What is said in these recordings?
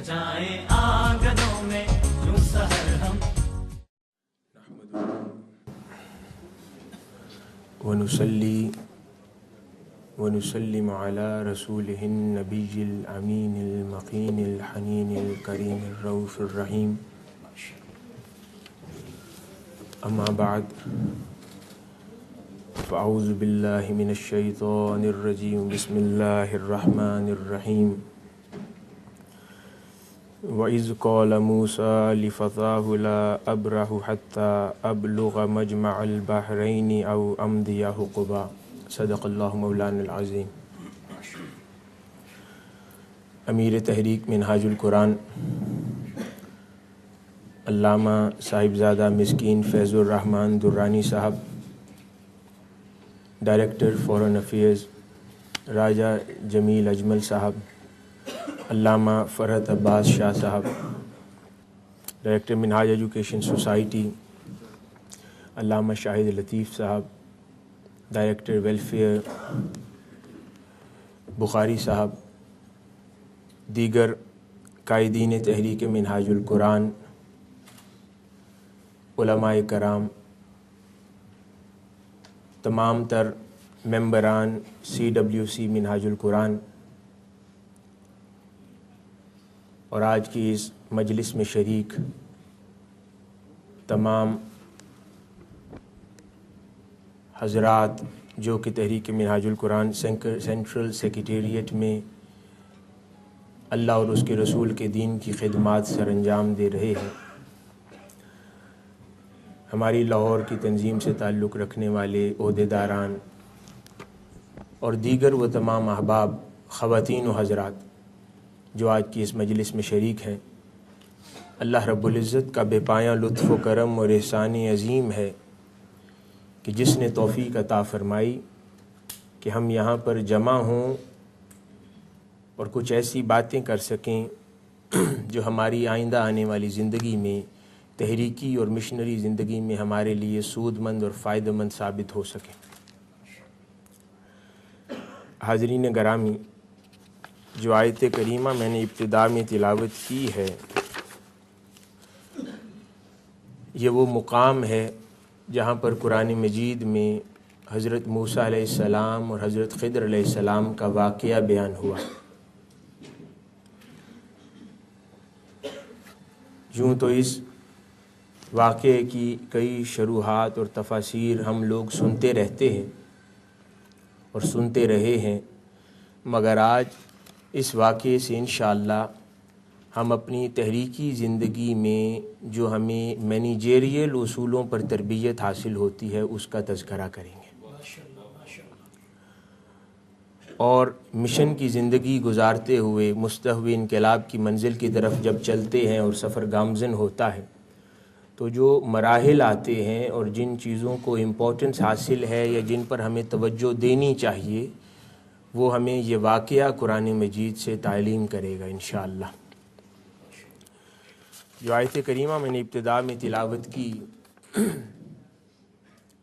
سجائیں آنگنوں میں یوں سحر ہم ونصلي ونسلم على رسوله النبي الأمين المقين الحنين الكريم الرؤوف الرحيم أما بعد فأعوذ بالله من الشيطان الرجيم بسم الله الرحمن الرحيم وَإِذْ قَالَ مُوسَى لِفَتَاهُ لَا أَبْرَحُ حَتَّى أَبْلُغَ مَجْمَعَ الْبَحْرَيْنِ أَوْ أَمْضِيَ حُقُبًا صدق اللہ مولانا العظیم۔ امیر تحریک منہاج القرآن علامہ صاحبزادہ مسکین فیض الرحمن درانی صاحب، ڈائریکٹر فورن افیئرز راجہ جمیل اجمل صاحب، علامہ فرحت عباس شاہ صاحب، ڈائریکٹر منہاج ایجوکیشن سوسائٹی، علامہ شاہد لطیف صاحب، ڈائریکٹر ویلفیئر بخاری صاحب، دیگر قائدین تحریک منہاج القرآن، علماء کرام، تمام تر ممبران CWC منہاج القرآن اور آج کی اس مجلس میں شریک تمام حضرات جو کہ تحریک منہاج القرآن سینٹرل سیکریٹریٹ میں اللہ اور اس کے رسول کے دین کی خدمات سر انجام دے رہے ہیں، ہماری لاہور کی تنظیم سے تعلق رکھنے والے عہدیداران اور دیگر وہ تمام احباب، خواتین و حضرات جو آج کی اس مجلس میں شریک ہیں، اللہ رب العزت کا بے پایاں لطف و کرم اور احسان عظیم ہے کہ جس نے توفیق عطا فرمائی کہ ہم یہاں پر جمع ہوں اور کچھ ایسی باتیں کر سکیں جو ہماری آئندہ آنے والی زندگی میں، تحریکی اور مشنری زندگی میں ہمارے لیے سود مند اور فائدہ مند ثابت ہو سکیں۔ حاضرین گرامی، جو آیت کریمہ میں نے ابتدا میں تلاوت کی ہے، یہ وہ مقام ہے جہاں پر قرآن مجید میں حضرت موسیٰ علیہ السلام اور حضرت خضر علیہ السلام کا واقعہ بیان ہوا۔ یوں تو اس واقعے کی کئی شروحات اور تفاسیر ہم لوگ سنتے رہتے ہیں اور سنتے رہے ہیں، مگر آج اس واقعے سے انشاءاللہ ہم اپنی تحریکی زندگی میں جو ہمیں مینیجریل اصولوں پر تربیت حاصل ہوتی ہے اس کا تذکرہ کریں گے، اور مشن کی زندگی گزارتے ہوئے مستحوی انقلاب کی منزل کی طرف جب چلتے ہیں اور سفر گامزن ہوتا ہے تو جو مراحل آتے ہیں اور جن چیزوں کو امپورٹنس حاصل ہے یا جن پر ہمیں توجہ دینی چاہیے، وہ ہمیں یہ واقعہ قرآن مجید سے تعلیم کرے گا انشاءاللہ۔ جو آیت کریمہ میں نے ابتدا میں تلاوت کی،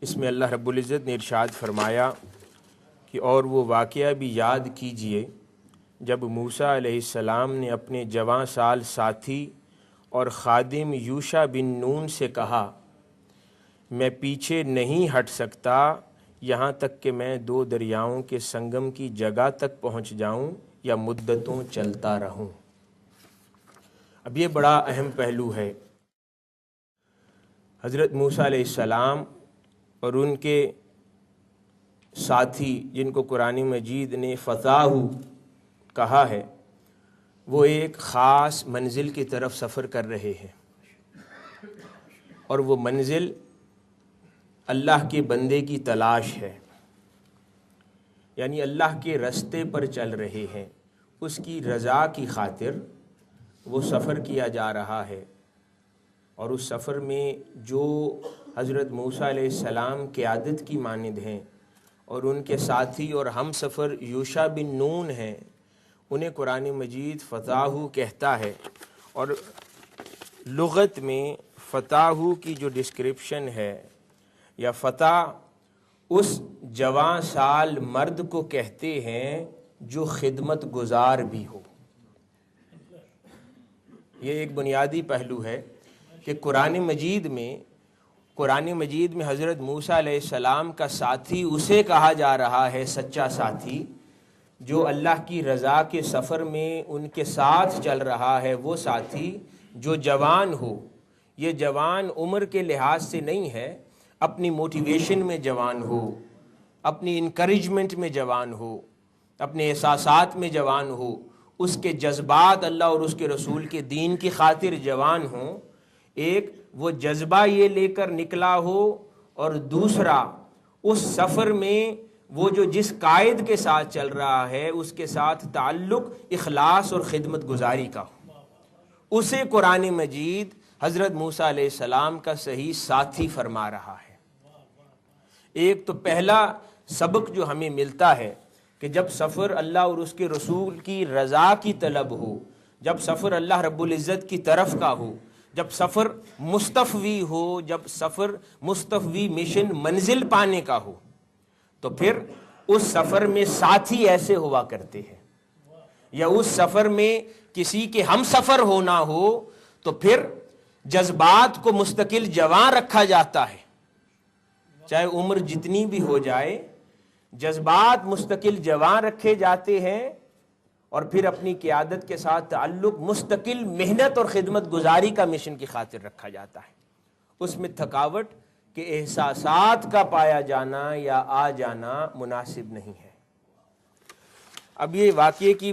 اس میں اللہ رب العزت نے ارشاد فرمایا کہ اور وہ واقعہ بھی یاد کیجئے جب موسیٰ علیہ السلام نے اپنے جوان سال ساتھی اور خادم یوشع بن نون سے کہا، میں پیچھے نہیں ہٹ سکتا یہاں تک کہ میں 2 دریاؤں کے سنگم کی جگہ تک پہنچ جاؤں یا مدتوں چلتا رہوں۔ اب یہ بڑا اہم پہلو ہے۔ حضرت موسیٰ علیہ السلام اور ان کے ساتھی جن کو قرآن مجید نے فتاہ کہا ہے، وہ ایک خاص منزل کی طرف سفر کر رہے ہیں، اور وہ منزل اللہ کے بندے کی تلاش ہے، یعنی اللہ کے رستے پر چل رہے ہیں، اس کی رضا کی خاطر وہ سفر کیا جا رہا ہے۔ اور اس سفر میں جو حضرت موسیٰ علیہ السلام قیادت کی مانند ہیں اور ان کے ساتھی اور ہم سفر یوشع بن نون ہیں، انہیں قرآن مجید فتاح کہتا ہے، اور لغت میں فتاح کی جو ڈسکرپشن ہے یا فتح، اس جوان سال مرد کو کہتے ہیں جو خدمت گزار بھی ہو، یہ ایک بنیادی پہلو ہے کہ قرآن مجید میں حضرت موسیٰ علیہ السلام کا ساتھی اسے کہا جا رہا ہے سچا ساتھی جو اللہ کی رضا کے سفر میں ان کے ساتھ چل رہا ہے، وہ ساتھی جو جوان ہو۔ یہ جوان عمر کے لحاظ سے نہیں ہے، اپنی موٹیویشن میں جوان ہو، اپنی انکریجمنٹ میں جوان ہو، اپنے احساسات میں جوان ہو، اس کے جذبات اللہ اور اس کے رسول کے دین کی خاطر جوان ہوں۔ ایک وہ جذبہ یہ لے کر نکلا ہو، اور دوسرا اس سفر میں وہ جو جس قائد کے ساتھ چل رہا ہے اس کے ساتھ تعلق اخلاص اور خدمت گزاری کا ہو۔ اسے قرآن مجید حضرت موسیٰ علیہ السلام کا صحیح ساتھی فرما رہا ہے۔ ایک تو پہلا سبق جو ہمیں ملتا ہے کہ جب سفر اللہ اور اس کے رسول کی رضا کی طلب ہو، جب سفر اللہ رب العزت کی طرف کا ہو، جب سفر مستفوی ہو، جب سفر مستفوی مشن منزل پانے کا ہو، تو پھر اس سفر میں ساتھی ایسے ہوا کرتے ہیں، یا اس سفر میں کسی کے ہم سفر ہونا ہو تو پھر جذبات کو مستقل جوان رکھا جاتا ہے، چاہے عمر جتنی بھی ہو جائے، جذبات مستقل جوان رکھے جاتے ہیں، اور پھر اپنی قیادت کے ساتھ تعلق مستقل محنت اور خدمت گزاری کا مشن کی خاطر رکھا جاتا ہے۔ اس میں تھکاوٹ کے احساسات کا پایا جانا یا آ جانا مناسب نہیں ہے۔ اب یہ واقعے کی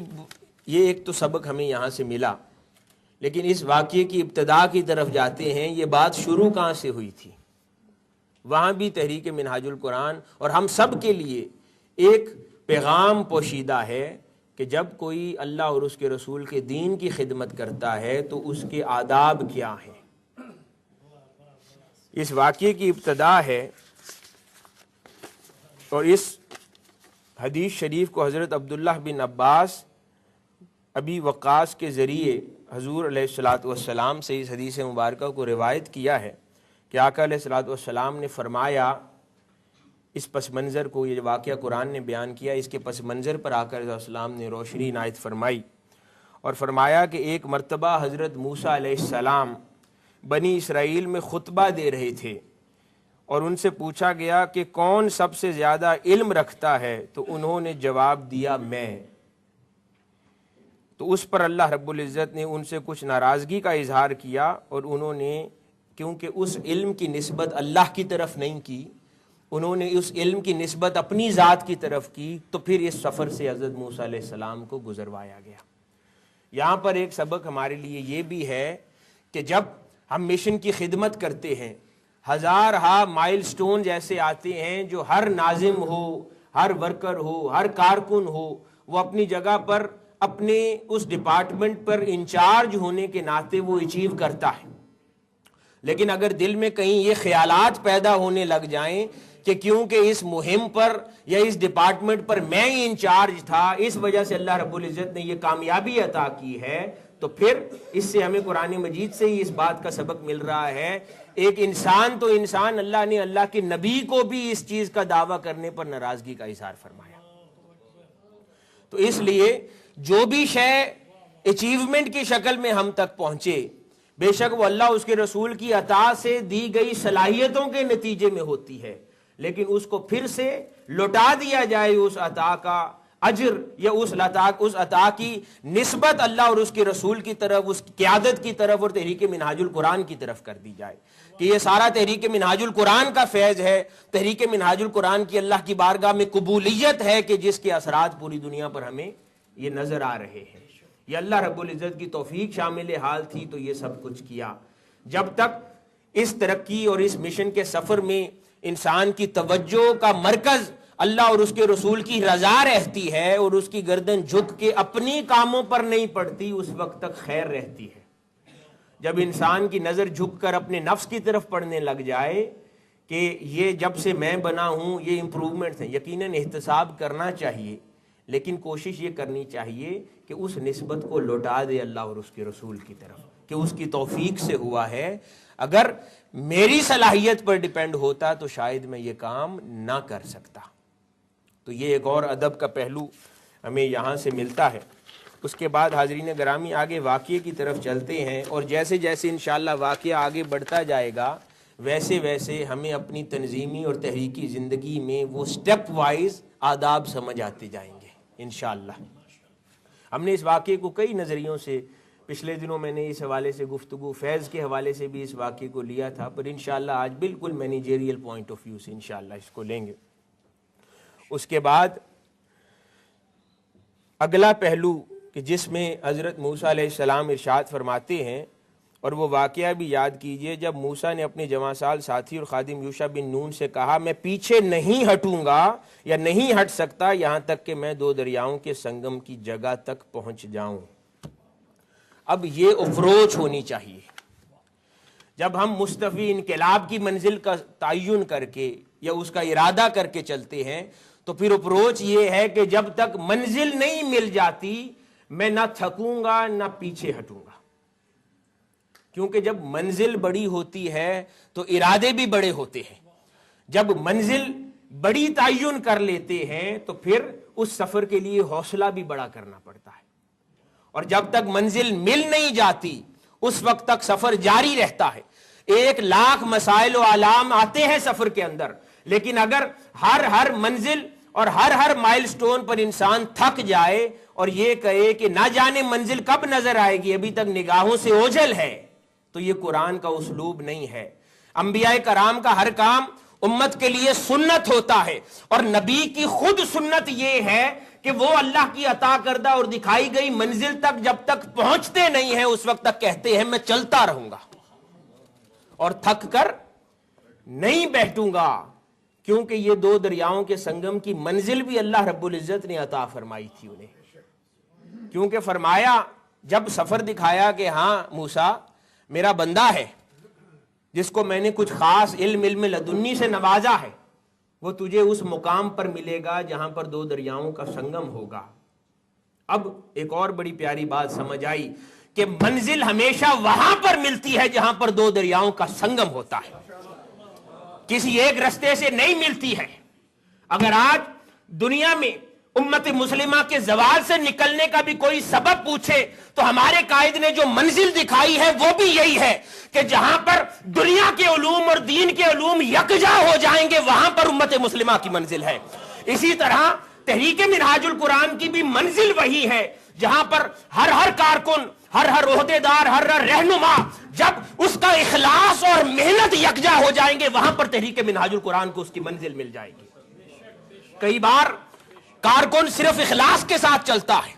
یہ ایک تو سبق ہمیں یہاں سے ملا، لیکن اس واقعے کی ابتدا کی طرف جاتے ہیں۔ یہ بات شروع کہاں سے ہوئی تھی؟ وہاں بھی تحریک منہاج القرآن اور ہم سب کے لیے ایک پیغام پوشیدہ ہے کہ جب کوئی اللہ اور اس کے رسول کے دین کی خدمت کرتا ہے تو اس کے آداب کیا ہیں۔ اس واقعے کی ابتدا ہے، اور اس حدیث شریف کو حضرت عبداللہ بن عباس ابی وقاص کے ذریعے حضور علیہ الصلاۃ والسلام سے اس حدیث مبارکہ کو روایت کیا ہے کہ آقا علیہ الصلاۃ والسلام نے فرمایا، اس پس منظر کو، یہ واقعہ قرآن نے بیان کیا، اس کے پس منظر پر آقا علیہ السلام نے روشنی عنایت فرمائی اور فرمایا کہ ایک مرتبہ حضرت موسیٰ علیہ السلام بنی اسرائیل میں خطبہ دے رہے تھے، اور ان سے پوچھا گیا کہ کون سب سے زیادہ علم رکھتا ہے، تو انہوں نے جواب دیا میں۔ تو اس پر اللہ رب العزت نے ان سے کچھ ناراضگی کا اظہار کیا، اور انہوں نے کیونکہ اس علم کی نسبت اللہ کی طرف نہیں کی، انہوں نے اس علم کی نسبت اپنی ذات کی طرف کی، تو پھر اس سفر سے حضرت موسیٰ علیہ السلام کو گزروایا گیا۔ یہاں پر ایک سبق ہمارے لیے یہ بھی ہے کہ جب ہم مشن کی خدمت کرتے ہیں، ہزارہا مائل سٹون ایسے آتے ہیں جو ہر ناظم ہو، ہر ورکر ہو، ہر کارکن ہو، وہ اپنی جگہ پر اپنے اس ڈپارٹمنٹ پر انچارج ہونے کے ناطے وہ اچیو کرتا ہے، لیکن اگر دل میں کہیں یہ خیالات پیدا ہونے لگ جائیں کہ کیونکہ اس مہم پر یا اس ڈپارٹمنٹ پر میں ہی انچارج تھا، اس وجہ سے اللہ رب العزت نے یہ کامیابی عطا کی ہے، تو پھر اس سے ہمیں قرآن مجید سے ہی اس بات کا سبق مل رہا ہے۔ ایک انسان تو انسان، اللہ نے اللہ کے نبی کو بھی اس چیز کا دعویٰ کرنے پر ناراضگی کا اظہار فرمایا۔ تو اس لیے جو بھی شے اچیومنٹ کی شکل میں ہم تک پہنچے، بے شک وہ اللہ اس کے رسول کی عطا سے دی گئی صلاحیتوں کے نتیجے میں ہوتی ہے، لیکن اس کو پھر سے لوٹا دیا جائے، اس عطا کا اجر یا اس عطا کی نسبت اللہ اور اس کے رسول کی طرف، اس قیادت کی طرف اور تحریک منہاج القرآن کی طرف کر دی جائے کہ یہ سارا تحریک منہاج القرآن کا فیض ہے، تحریک منہاج القرآن کی اللہ کی بارگاہ میں قبولیت ہے کہ جس کے اثرات پوری دنیا پر ہمیں یہ نظر آ رہے ہیں۔ یہ اللہ رب العزت کی توفیق شامل حال تھی تو یہ سب کچھ کیا۔ جب تک اس ترقی اور اس مشن کے سفر میں انسان کی توجہ کا مرکز اللہ اور اس کے رسول کی رضا رہتی ہے اور اس کی گردن جھک کے اپنی کاموں پر نہیں پڑتی، اس وقت تک خیر رہتی ہے۔ جب انسان کی نظر جھک کر اپنے نفس کی طرف پڑنے لگ جائے کہ یہ جب سے میں بنا ہوں یہ امپروومنٹس ہیں، یقیناً احتساب کرنا چاہیے، لیکن کوشش یہ کرنی چاہیے کہ اس نسبت کو لوٹا دے اللہ اور اس کے رسول کی طرف کہ اس کی توفیق سے ہوا ہے۔ اگر میری صلاحیت پر ڈیپینڈ ہوتا تو شاید میں یہ کام نہ کر سکتا۔ تو یہ ایک اور ادب کا پہلو ہمیں یہاں سے ملتا ہے۔ اس کے بعد حاضرین گرامی آگے واقعے کی طرف چلتے ہیں، اور جیسے جیسے انشاءاللہ واقعہ آگے بڑھتا جائے گا ویسے ویسے ہمیں اپنی تنظیمی اور تحریکی زندگی میں وہ سٹیپ وائز آداب سمجھ آتے جائیں گے انشاءاللہ۔ ہم نے اس واقعے کو کئی نظریوں سے، پچھلے دنوں میں نے اس حوالے سے گفتگو فیض کے حوالے سے بھی اس واقعے کو لیا تھا، پر انشاءاللہ آج بالکل مینیجریل پوائنٹ آف ویو سے انشاءاللہ اس کو لیں گے۔ اس کے بعد اگلا پہلو کہ جس میں حضرت موسیٰ علیہ السلام ارشاد فرماتے ہیں، اور وہ واقعہ بھی یاد کیجئے جب موسیٰ نے اپنے جوان سال ساتھی اور خادم یوشع بن نون سے کہا میں پیچھے نہیں ہٹوں گا یا نہیں ہٹ سکتا یہاں تک کہ میں دو دریاؤں کے سنگم کی جگہ تک پہنچ جاؤں۔ اب یہ اپروچ ہونی چاہیے۔ جب ہم مستوی انقلاب کی منزل کا تعین کر کے یا اس کا ارادہ کر کے چلتے ہیں تو پھر اپروچ یہ ہے کہ جب تک منزل نہیں مل جاتی میں نہ تھکوں گا نہ پیچھے ہٹوں گا، کیونکہ جب منزل بڑی ہوتی ہے تو ارادے بھی بڑے ہوتے ہیں۔ جب منزل بڑی تعین کر لیتے ہیں تو پھر اس سفر کے لیے حوصلہ بھی بڑا کرنا پڑتا ہے، اور جب تک منزل مل نہیں جاتی اس وقت تک سفر جاری رہتا ہے۔ 1,00,000 مسائل و علام آتے ہیں سفر کے اندر، لیکن اگر ہر منزل اور ہر مائل سٹون پر انسان تھک جائے اور یہ کہے کہ نہ جانے منزل کب نظر آئے گی، ابھی تک نگاہوں سے اوجھل ہے، تو یہ قرآن کا اسلوب نہیں ہے۔ انبیاء کرام کا ہر کام امت کے لیے سنت ہوتا ہے، اور نبی کی خود سنت یہ ہے کہ وہ اللہ کی عطا کردہ اور دکھائی گئی منزل تک جب تک پہنچتے نہیں ہیں اس وقت تک کہتے ہیں میں چلتا رہوں گا اور تھک کر نہیں بیٹھوں گا، کیونکہ یہ دو دریاؤں کے سنگم کی منزل بھی اللہ رب العزت نے عطا فرمائی تھی انہیں، کیونکہ فرمایا جب سفر دکھایا کہ ہاں موسیٰ میرا بندہ ہے جس کو میں نے کچھ خاص علم لدنی سے نوازا ہے، وہ تجھے اس مقام پر ملے گا جہاں پر دو دریاؤں کا سنگم ہوگا۔ اب ایک اور بڑی پیاری بات سمجھ آئی کہ منزل ہمیشہ وہاں پر ملتی ہے جہاں پر دو دریاؤں کا سنگم ہوتا ہے، کسی ایک رستے سے نہیں ملتی ہے۔ اگر آج دنیا میں امت مسلمہ کے زوال سے نکلنے کا بھی کوئی سبب پوچھے تو ہمارے قائد نے جو منزل دکھائی ہے وہ بھی یہی ہے کہ جہاں پر دنیا کے علوم اور دین کے علوم یکجا ہو جائیں گے وہاں پر امت مسلمہ کی منزل ہے۔ اسی طرح تحریک منہاج القرآن کی بھی منزل وہی ہے جہاں پر ہر کارکن، ہر عہدیدار، ہر رہنما جب اس کا اخلاص اور محنت یکجا ہو جائیں گے وہاں پر تحریک منہاج القرآن کو اس کی منزل مل جائے گی۔ کئی بار کارکن صرف اخلاص کے ساتھ چلتا ہے،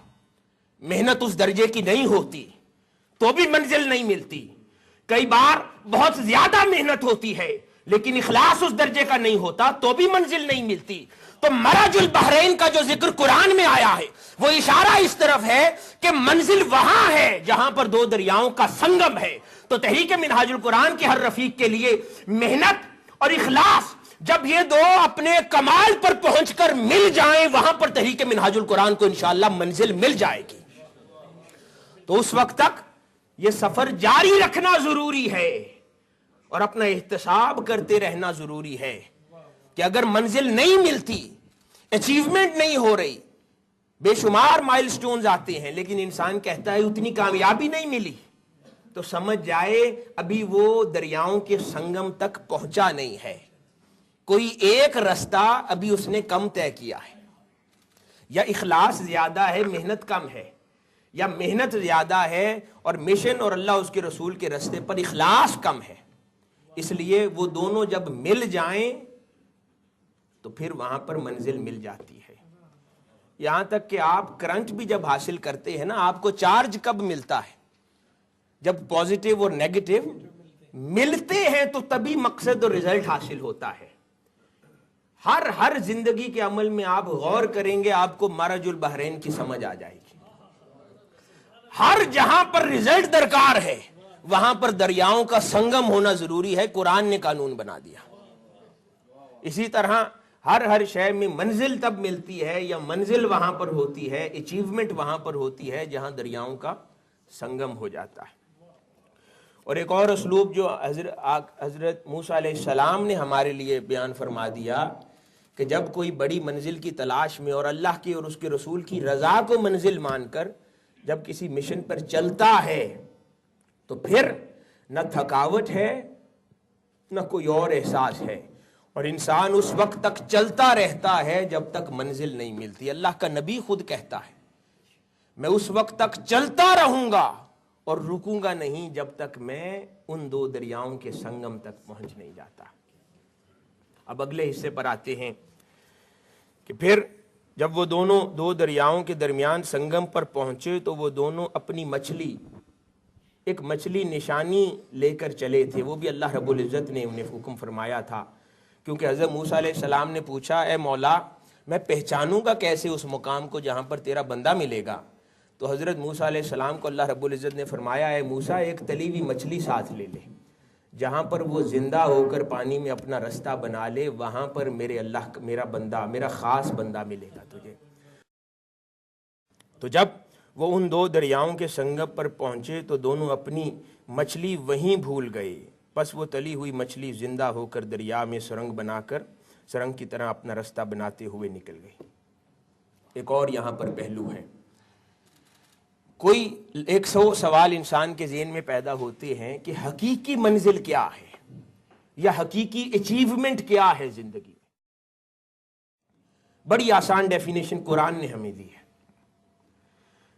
محنت اس درجے کی نہیں ہوتی تو بھی منزل نہیں ملتی۔ کئی بار بہت زیادہ محنت ہوتی ہے لیکن اخلاص اس درجے کا نہیں ہوتا تو بھی منزل نہیں ملتی۔ تو مرج البحرین کا جو ذکر قرآن میں آیا ہے وہ اشارہ اس طرف ہے کہ منزل وہاں ہے جہاں پر دو دریاؤں کا سنگم ہے۔ تو تحریک منہاج القرآن کے ہر رفیق کے لیے محنت اور اخلاص جب یہ دو اپنے کمال پر پہنچ کر مل جائیں وہاں پر تحریک منہاج القرآن کو انشاءاللہ منزل مل جائے گی۔ تو اس وقت تک یہ سفر جاری رکھنا ضروری ہے اور اپنا احتساب کرتے رہنا ضروری ہے کہ اگر منزل نہیں ملتی، اچیومنٹ نہیں ہو رہی، بے شمار مائل سٹونز آتے ہیں لیکن انسان کہتا ہے اتنی کامیابی نہیں ملی، تو سمجھ جائے ابھی وہ دریاؤں کے سنگم تک پہنچا نہیں ہے، کوئی ایک رستہ ابھی اس نے کم طے کیا ہے، یا اخلاص زیادہ ہے محنت کم ہے، یا محنت زیادہ ہے اور مشن اور اللہ اس کے رسول کے رستے پر اخلاص کم ہے۔ اس لیے وہ دونوں جب مل جائیں تو پھر وہاں پر منزل مل جاتی ہے۔ یہاں تک کہ آپ کرنٹ بھی جب حاصل کرتے ہیں نا، آپ کو چارج کب ملتا ہے؟ جب پازیٹیو اور نیگیٹو ملتے ہیں تو تبھی مقصد اور رزلٹ حاصل ہوتا ہے۔ ہر زندگی کے عمل میں آپ غور کریں گے آپ کو مرج البحرین کی سمجھ آ جائے گی۔ ہر جہاں پر رزلٹ درکار ہے وہاں پر دریاؤں کا سنگم ہونا ضروری ہے، قرآن نے قانون بنا دیا۔ اسی طرح ہر شے میں منزل تب ملتی ہے یا منزل وہاں پر ہوتی ہے، اچیومنٹ وہاں پر ہوتی ہے جہاں دریاؤں کا سنگم ہو جاتا ہے۔ اور ایک اور اسلوب جو حضرت موسیٰ علیہ السلام نے ہمارے لیے بیان فرما دیا کہ جب کوئی بڑی منزل کی تلاش میں اور اللہ کی اور اس کے رسول کی رضا کو منزل مان کر جب کسی مشن پر چلتا ہے تو پھر نہ تھکاوٹ ہے نہ کوئی اور احساس ہے، اور انسان اس وقت تک چلتا رہتا ہے جب تک منزل نہیں ملتی۔ اللہ کا نبی خود کہتا ہے میں اس وقت تک چلتا رہوں گا اور رکوں گا نہیں جب تک میں ان دو دریاؤں کے سنگم تک پہنچ نہیں جاتا۔ اب اگلے حصے پر آتے ہیں کہ پھر جب وہ دونوں دو دریاؤں کے درمیان سنگم پر پہنچے تو وہ دونوں اپنی مچھلی، ایک مچھلی نشانی لے کر چلے تھے، وہ بھی اللہ رب العزت نے انہیں حکم فرمایا تھا، کیونکہ حضرت موسیٰ علیہ السلام نے پوچھا اے مولا میں پہچانوں گا کیسے اس مقام کو جہاں پر تیرا بندہ ملے گا؟ تو حضرت موسیٰ علیہ السلام کو اللہ رب العزت نے فرمایا اے موسیٰ ایک تلی ہوئی مچھلی ساتھ لے لے، جہاں پر وہ زندہ ہو کر پانی میں اپنا رستہ بنا لے وہاں پر میرے اللہ میرا بندہ، میرا خاص بندہ ملے گا تجھے۔ تو جب وہ ان دو دریاؤں کے سنگم پر پہنچے تو دونوں اپنی مچھلی وہیں بھول گئے، پس وہ تلی ہوئی مچھلی زندہ ہو کر دریا میں سرنگ بنا کر سرنگ کی طرح اپنا رستہ بناتے ہوئے نکل گئی۔ ایک اور یہاں پر پہلو ہے، کوئی 100 سوال انسان کے ذہن میں پیدا ہوتے ہیں کہ حقیقی منزل کیا ہے یا حقیقی اچیومنٹ کیا ہے زندگی میں۔ بڑی آسان ڈیفینیشن قرآن نے ہمیں دی ہے۔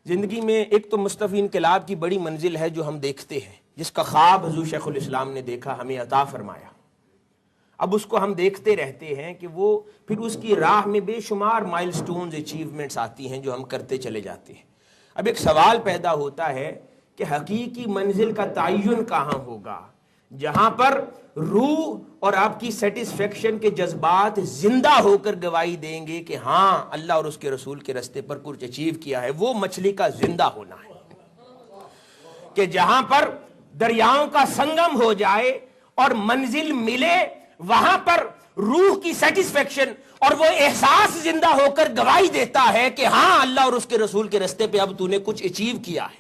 زندگی میں ایک تو مصطفی انقلاب کی بڑی منزل ہے جو ہم دیکھتے ہیں، جس کا خواب حضور شیخ الاسلام نے دیکھا، ہمیں عطا فرمایا۔ اب اس کو ہم دیکھتے رہتے ہیں کہ وہ پھر اس کی راہ میں بے شمار مائل سٹونز اچیومنٹس آتی ہیں جو ہم کرتے چلے جاتے ہیں۔ اب ایک سوال پیدا ہوتا ہے کہ حقیقی منزل کا تعین کہاں ہوگا جہاں پر روح اور آپ کی سیٹسفیکشن کے جذبات زندہ ہو کر گواہی دیں گے کہ ہاں اللہ اور اس کے رسول کے رستے پر کچھ اچیو کیا ہے۔ وہ مچھلی کا زندہ ہونا ہے کہ جہاں پر دریاؤں کا سنگم ہو جائے اور منزل ملے، وہاں پر روح کی سیٹسفیکشن اور وہ احساس زندہ ہو کر گواہی دیتا ہے کہ ہاں اللہ اور اس کے رسول کے رستے پہ اب تو نے کچھ اچیو کیا ہے۔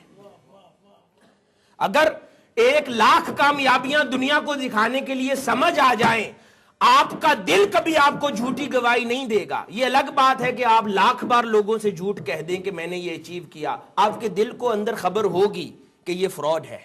اگر 1,00,000 کامیابیاں دنیا کو دکھانے کے لیے سمجھ آ جائیں، آپ کا دل کبھی آپ کو جھوٹی گواہی نہیں دے گا۔ یہ الگ بات ہے کہ آپ 1,00,000 بار لوگوں سے جھوٹ کہہ دیں کہ میں نے یہ اچیو کیا، آپ کے دل کو اندر خبر ہوگی کہ یہ فراڈ ہے۔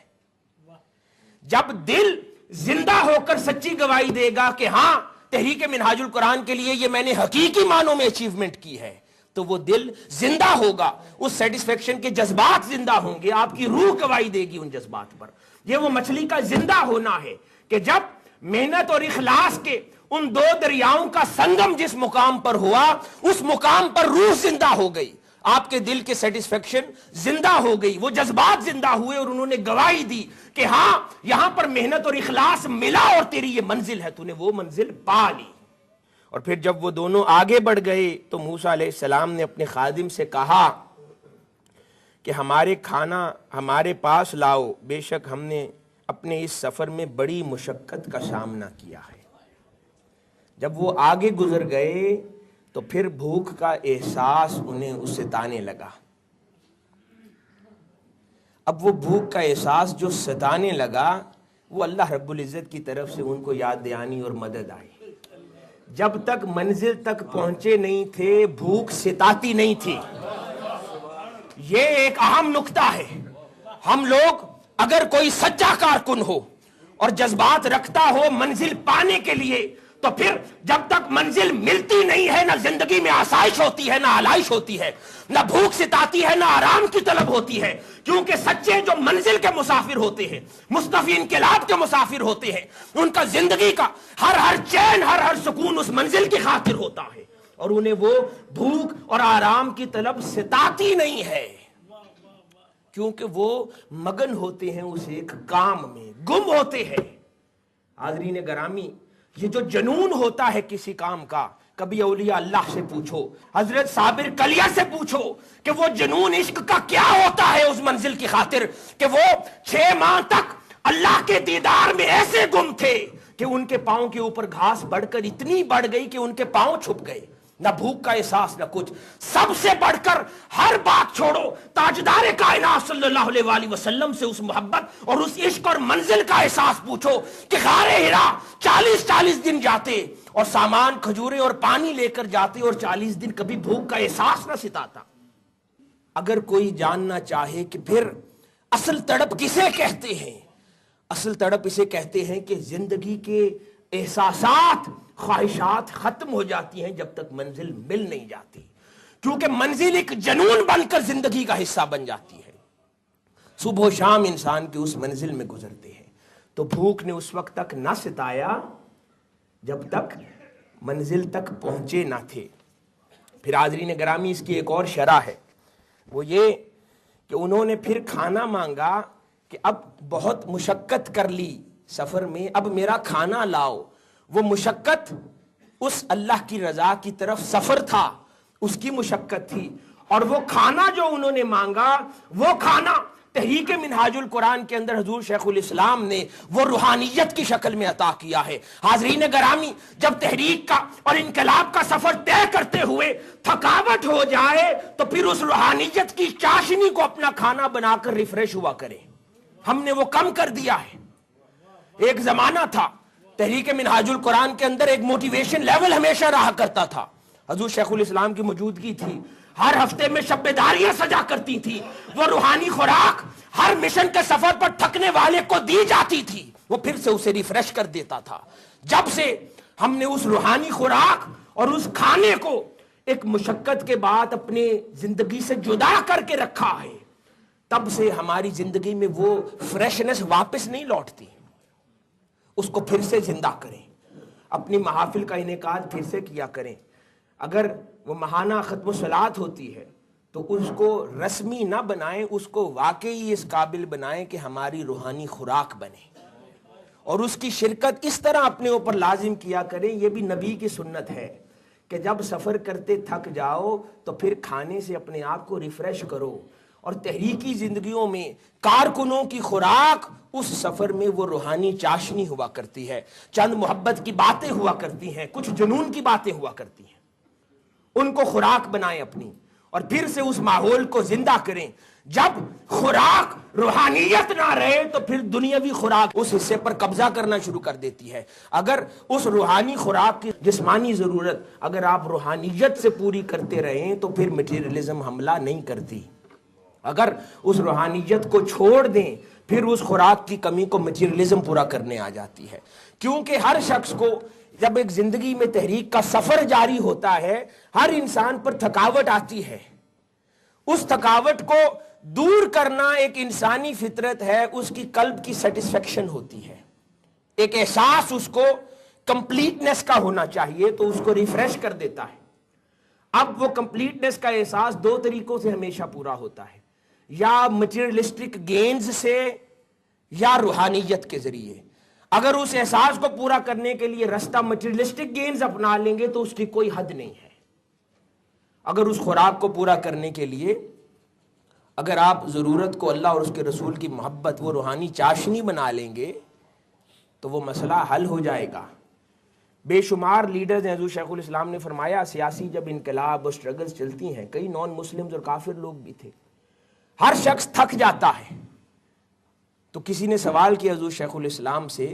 جب دل زندہ ہو کر سچی گواہی دے گا کہ ہاں تحریک منہاج القرآن کے لیے یہ میں نے حقیقی معنوں میں اچیومنٹ کی ہے، تو وہ دل زندہ ہوگا، اس سیٹسفیکشن کے جذبات زندہ ہوں گے، آپ کی روح گواہی دے گی ان جذبات پر۔ یہ وہ مچھلی کا زندہ ہونا ہے کہ جب محنت اور اخلاص کے ان دو دریاؤں کا سنگم جس مقام پر ہوا، اس مقام پر روح زندہ ہو گئی، آپ کے دل کے سیٹسفیکشن زندہ ہو گئی، وہ جذبات زندہ ہوئے اور انہوں نے گواہی دی کہ ہاں یہاں پر محنت اور اخلاص ملا اور تیری یہ منزل ہے، تو نے وہ منزل پا لی۔ اور پھر جب وہ دونوں آگے بڑھ گئے تو موسیٰ علیہ السلام نے اپنے خادم سے کہا کہ ہمارے کھانا ہمارے پاس لاؤ، بے شک ہم نے اپنے اس سفر میں بڑی مشقت کا سامنا کیا ہے۔ جب وہ آگے گزر گئے تو پھر بھوک کا احساس انہیں اس سے ستانے لگا۔ اب وہ بھوک کا احساس جو ستانے لگا وہ اللہ رب العزت کی طرف سے ان کو یاد دہانی اور مدد آئی۔ جب تک منزل تک پہنچے نہیں تھے بھوک ستاتی نہیں تھی۔ یہ ایک اہم نکتہ ہے۔ ہم لوگ اگر کوئی سچا کارکن ہو اور جذبات رکھتا ہو منزل پانے کے لیے، تو پھر جب تک منزل ملتی نہیں ہے نہ زندگی میں آسائش ہوتی ہے، نہ آلائش ہوتی ہے، نہ بھوک ستاتی ہے، نہ آرام کی طلب ہوتی ہے، کیونکہ سچے جو منزل کے مسافر ہوتے ہیں، مصطفی انقلاب کے مسافر ہوتے ہیں، ان کا زندگی کا ہر چین، ہر سکون اس منزل کی خاطر ہوتا ہے، اور انہیں وہ بھوک اور آرام کی طلب ستاتی نہیں ہے، کیونکہ وہ مگن ہوتے ہیں اس ایک کام میں، گم ہوتے ہیں۔ حاضرین گرامی، یہ جو جنون ہوتا ہے کسی کام کا، کبھی اولیاء اللہ سے پوچھو، حضرت صابر کلیہ سے پوچھو کہ وہ جنون عشق کا کیا ہوتا ہے اس منزل کی خاطر کہ وہ 6 ماہ تک اللہ کے دیدار میں ایسے گم تھے کہ ان کے پاؤں کے اوپر گھاس بڑھ کر اتنی بڑھ گئی کہ ان کے پاؤں چھپ گئے، نہ بھوک کا احساس نہ کچھ۔ سب سے بڑھ کر ہر بات چھوڑو، تاجدار کائنات صلی اللہ علیہ وآلہ وسلم سے اس محبت اور اس عشق اور منزل کا احساس پوچھو کہ غار حرا 40 دن جاتے اور سامان کھجورے اور پانی لے کر جاتے اور 40 دن کبھی بھوک کا احساس نہ ستاتا۔ اگر کوئی جاننا چاہے کہ پھر اصل تڑپ کسے کہتے ہیں، اصل تڑپ اسے کہتے ہیں کہ زندگی کے احساسات خواہشات ختم ہو جاتی ہیں جب تک منزل مل نہیں جاتی، کیونکہ منزل ایک جنون بن کر زندگی کا حصہ بن جاتی ہے۔ صبح و شام انسان کے اس منزل میں گزرتے ہیں، تو بھوک نے اس وقت تک نہ ستایا جب تک منزل تک پہنچے نہ تھے۔ پھر حاضرین گرامی اس کی ایک اور شرح ہے، وہ یہ کہ انہوں نے پھر کھانا مانگا کہ اب بہت مشقت کر لی سفر میں، اب میرا کھانا لاؤ۔ وہ مشقت اس اللہ کی رضا کی طرف سفر تھا، اس کی مشقت تھی، اور وہ کھانا جو انہوں نے مانگا، وہ کھانا تحریک منہاج القرآن کے اندر حضور شیخ الاسلام نے وہ روحانیت کی شکل میں عطا کیا ہے۔ حاضرین گرامی، جب تحریک کا اور انقلاب کا سفر طے کرتے ہوئے تھکاوٹ ہو جائے تو پھر اس روحانیت کی چاشنی کو اپنا کھانا بنا کر ریفریش ہوا کریں۔ ہم نے وہ کم کر دیا ہے۔ ایک زمانہ تھا تحریک منہاج القرآن کے اندر ایک موٹیویشن لیول ہمیشہ رہا کرتا تھا، حضور شیخ الاسلام کی موجودگی تھی، ہر ہفتے میں شب بیداریاں سجا کرتی تھی، وہ روحانی خوراک ہر مشن کے سفر پر تھکنے والے کو دی جاتی تھی، وہ پھر سے اسے ریفریش کر دیتا تھا۔ جب سے ہم نے اس روحانی خوراک اور اس کھانے کو ایک مشقت کے بعد اپنے زندگی سے جدا کر کے رکھا ہے، تب سے ہماری زندگی میں وہ فریشنس واپس نہیں لوٹتی۔ اس کو پھر سے زندہ کریں، اپنی محافل کا انعقاد پھر سے کیا کریں۔ اگر وہ ماہانہ ختم الصلاۃ ہوتی ہے تو اس کو رسمی نہ بنائیں، اس کو واقعی اس قابل بنائیں کہ ہماری روحانی خوراک بنے، اور اس کی شرکت اس طرح اپنے اوپر لازم کیا کریں۔ یہ بھی نبی کی سنت ہے کہ جب سفر کرتے تھک جاؤ تو پھر کھانے سے اپنے آپ کو ریفریش کرو، اور تحریکی زندگیوں میں کارکنوں کی خوراک اس سفر میں وہ روحانی چاشنی ہوا کرتی ہے، چند محبت کی باتیں ہوا کرتی ہیں، کچھ جنون کی باتیں ہوا کرتی ہیں، ان کو خوراک بنائیں اپنی، اور پھر سے اس ماحول کو زندہ کریں۔ جب خوراک روحانیت نہ رہے تو پھر دنیاوی خوراک اس حصے پر قبضہ کرنا شروع کر دیتی ہے۔ اگر اس روحانی خوراک کی جسمانی ضرورت اگر آپ روحانیت سے پوری کرتے رہیں تو پھر مٹیریلزم حملہ نہیں کرتی۔ اگر اس روحانیت کو چھوڑ دیں پھر اس خوراک کی کمی کو مٹیریلزم پورا کرنے آ جاتی ہے، کیونکہ ہر شخص کو جب ایک زندگی میں تحریک کا سفر جاری ہوتا ہے، ہر انسان پر تھکاوٹ آتی ہے۔ اس تھکاوٹ کو دور کرنا ایک انسانی فطرت ہے، اس کی قلب کی سیٹسفیکشن ہوتی ہے، ایک احساس اس کو کمپلیٹنس کا ہونا چاہیے، تو اس کو ریفریش کر دیتا ہے۔ اب وہ کمپلیٹنس کا احساس دو طریقوں سے ہمیشہ پورا ہوتا ہے، یا مٹیریلسٹک گینز سے یا روحانیت کے ذریعے۔ اگر اس احساس کو پورا کرنے کے لیے رستہ مٹیریلسٹک گینز اپنا لیں گے تو اس کی کوئی حد نہیں ہے۔ اگر اس خوراک کو پورا کرنے کے لیے اگر آپ ضرورت کو اللہ اور اس کے رسول کی محبت وہ روحانی چاشنی بنا لیں گے تو وہ مسئلہ حل ہو جائے گا۔ بے شمار لیڈرز ہیں، حضور شیخ الاسلام نے فرمایا سیاسی جب انقلاب اور سٹرگلز چلتی ہیں، کئی نان مسلمز اور کافر لوگ بھی تھے، ہر شخص تھک جاتا ہے۔ تو کسی نے سوال کیا حضور شیخ الاسلام سے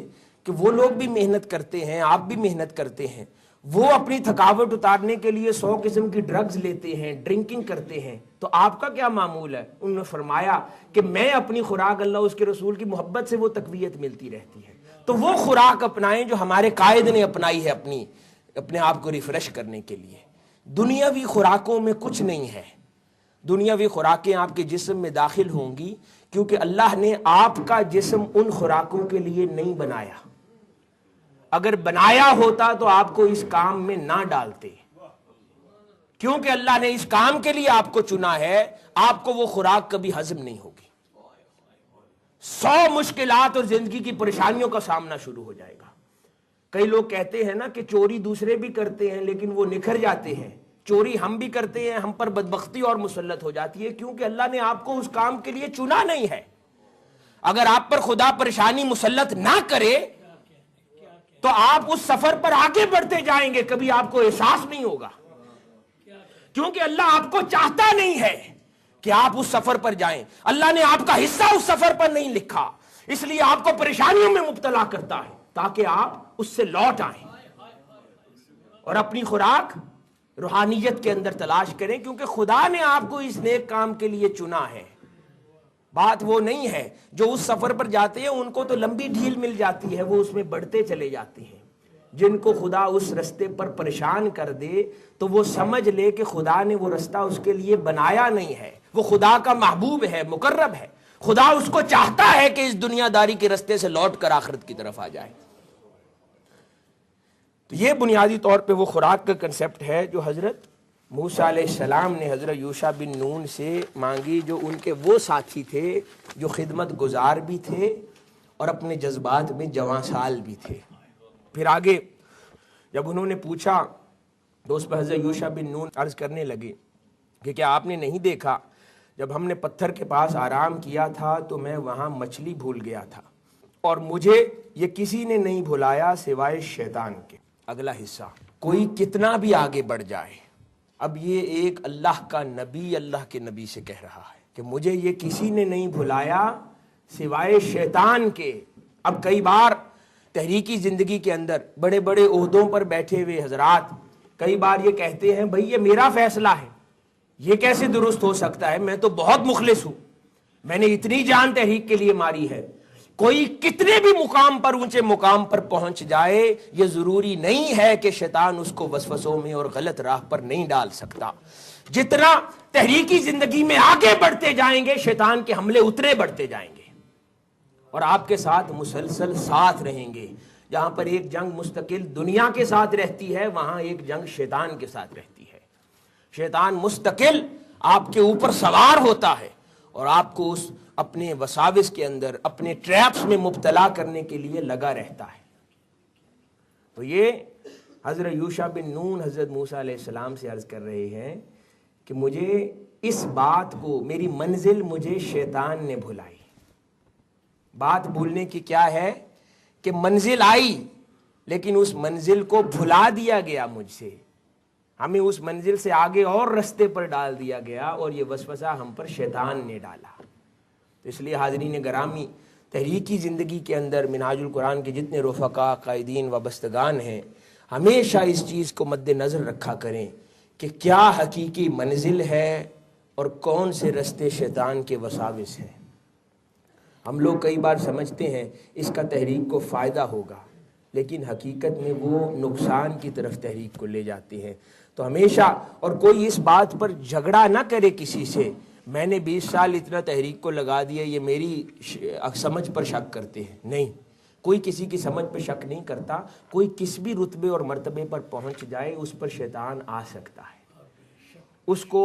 کہ وہ لوگ بھی محنت کرتے ہیں، آپ بھی محنت کرتے ہیں، وہ اپنی تھکاوٹ اتارنے کے لیے 100 قسم کی ڈرگز لیتے ہیں، ڈرنکنگ کرتے ہیں، تو آپ کا کیا معمول ہے؟ انہوں نے فرمایا کہ میں اپنی خوراک اللہ اس کے رسول کی محبت سے وہ تقویت ملتی رہتی ہے۔ تو وہ خوراک اپنائیں جو ہمارے قائد نے اپنائی ہے اپنے آپ کو ریفریش کرنے کے لیے۔ دنیاوی خوراکوں میں کچھ نہیں ہے، دنیاوی خوراکیں آپ کے جسم میں داخل ہوں گی کیونکہ اللہ نے آپ کا جسم ان خوراکوں کے لیے نہیں بنایا۔ اگر بنایا ہوتا تو آپ کو اس کام میں نہ ڈالتے، کیونکہ اللہ نے اس کام کے لیے آپ کو چنا ہے، آپ کو وہ خوراک کبھی ہضم نہیں ہوگی۔ 100 مشکلات اور زندگی کی پریشانیوں کا سامنا شروع ہو جائے گا۔ کئی لوگ کہتے ہیں نا کہ چوری دوسرے بھی کرتے ہیں لیکن وہ نکھر جاتے ہیں، چوری ہم بھی کرتے ہیں، ہم پر بدبختی اور مسلط ہو جاتی ہے، کیونکہ اللہ نے آپ کو اس کام کے لیے چنا نہیں ہے۔ اگر آپ پر خدا پریشانی مسلط نہ کرے تو آپ اس سفر پر آگے بڑھتے جائیں گے، کبھی آپ کو احساس نہیں ہوگا، کیونکہ اللہ آپ کو چاہتا نہیں ہے کہ آپ اس سفر پر جائیں۔ اللہ نے آپ کا حصہ اس سفر پر نہیں لکھا، اس لیے آپ کو پریشانیوں میں مبتلا کرتا ہے تاکہ آپ اس سے لوٹ آئیں اور اپنی خوراک روحانیت کے اندر تلاش کریں، کیونکہ خدا نے آپ کو اس نیک کام کے لیے چنا ہے۔ بات وہ نہیں ہے جو اس سفر پر جاتے ہیں ان کو تو لمبی ڈھیل مل جاتی ہے، وہ اس میں بڑھتے چلے جاتے ہیں۔ جن کو خدا اس رستے پر پریشان کر دے تو وہ سمجھ لے کہ خدا نے وہ رستہ اس کے لیے بنایا نہیں ہے، وہ خدا کا محبوب ہے، مقرب ہے، خدا اس کو چاہتا ہے کہ اس دنیا داری کے رستے سے لوٹ کر آخرت کی طرف آ جائے۔ تو یہ بنیادی طور پہ وہ خوراک کا کنسپٹ ہے جو حضرت موسیٰ علیہ السلام نے حضرت یوشع بن نون سے مانگی، جو ان کے وہ ساتھی تھے جو خدمت گزار بھی تھے اور اپنے جذبات میں جواں سال بھی تھے۔ پھر آگے جب انہوں نے پوچھا تو اس پر حضرت یوشع بن نون عرض کرنے لگے کہ کیا آپ نے نہیں دیکھا جب ہم نے پتھر کے پاس آرام کیا تھا تو میں وہاں مچھلی بھول گیا تھا، اور مجھے یہ کسی نے نہیں بھلایا سوائے شیطان کے۔ اگلا حصہ، کوئی کتنا بھی آگے بڑھ جائے، اب یہ ایک اللہ کا نبی اللہ کے نبی سے کہہ رہا ہے کہ مجھے یہ کسی نے نہیں بھلایا سوائے شیطان کے۔ اب کئی بار تحریکی زندگی کے اندر بڑے بڑے عہدوں پر بیٹھے ہوئے حضرات کئی بار یہ کہتے ہیں بھئی یہ میرا فیصلہ ہے، یہ کیسے درست ہو سکتا ہے، میں تو بہت مخلص ہوں، میں نے اتنی جان تحریک کے لیے ماری ہے۔ کوئی کتنے بھی مقام پر، اونچے مقام پر پہنچ جائے، یہ ضروری نہیں ہے کہ شیطان اس کو وسوسوں میں اور غلط راہ پر نہیں ڈال سکتا۔ جتنا تحریکی زندگی میں آگے بڑھتے جائیں گے شیطان کے حملے اتنے بڑھتے جائیں گے اور آپ کے ساتھ مسلسل ساتھ رہیں گے۔ جہاں پر ایک جنگ مستقل دنیا کے ساتھ رہتی ہے، وہاں ایک جنگ شیطان کے ساتھ رہتی ہے۔ شیطان مستقل آپ کے اوپر سوار ہوتا ہے اور آپ کو اس اپنے وساوس کے اندر، اپنے ٹریپس میں مبتلا کرنے کے لیے لگا رہتا ہے۔ تو یہ حضرت یوشع بن نون حضرت موسیٰ علیہ السلام سے عرض کر رہے ہیں کہ مجھے اس بات کو، میری منزل مجھے شیطان نے بھلائی۔ بات بھولنے کی کیا ہے کہ منزل آئی لیکن اس منزل کو بھلا دیا گیا مجھ سے، ہمیں اس منزل سے آگے اور رستے پر ڈال دیا گیا اور یہ وسوسہ ہم پر شیطان نے ڈالا۔ تو اس لیے حاضرین گرامی، تحریکی زندگی کے اندر منہاج القرآن کے جتنے رفقا، قائدین، وابستگان ہیں، ہمیشہ اس چیز کو مد نظر رکھا کریں کہ کیا حقیقی منزل ہے اور کون سے رستے شیطان کے وساوس ہیں۔ ہم لوگ کئی بار سمجھتے ہیں اس کا تحریک کو فائدہ ہوگا، لیکن حقیقت میں وہ نقصان کی طرف تحریک کو لے جاتی ہیں۔ تو ہمیشہ، اور کوئی اس بات پر جھگڑا نہ کرے کسی سے، میں نے 20 سال اتنا تحریک کو لگا دیا، یہ میری سمجھ پر شک کرتے ہیں۔ نہیں، کوئی کسی کی سمجھ پہ شک نہیں کرتا۔ کوئی کس بھی رتبے اور مرتبے پر پہنچ جائے اس پر شیطان آ سکتا ہے، اس کو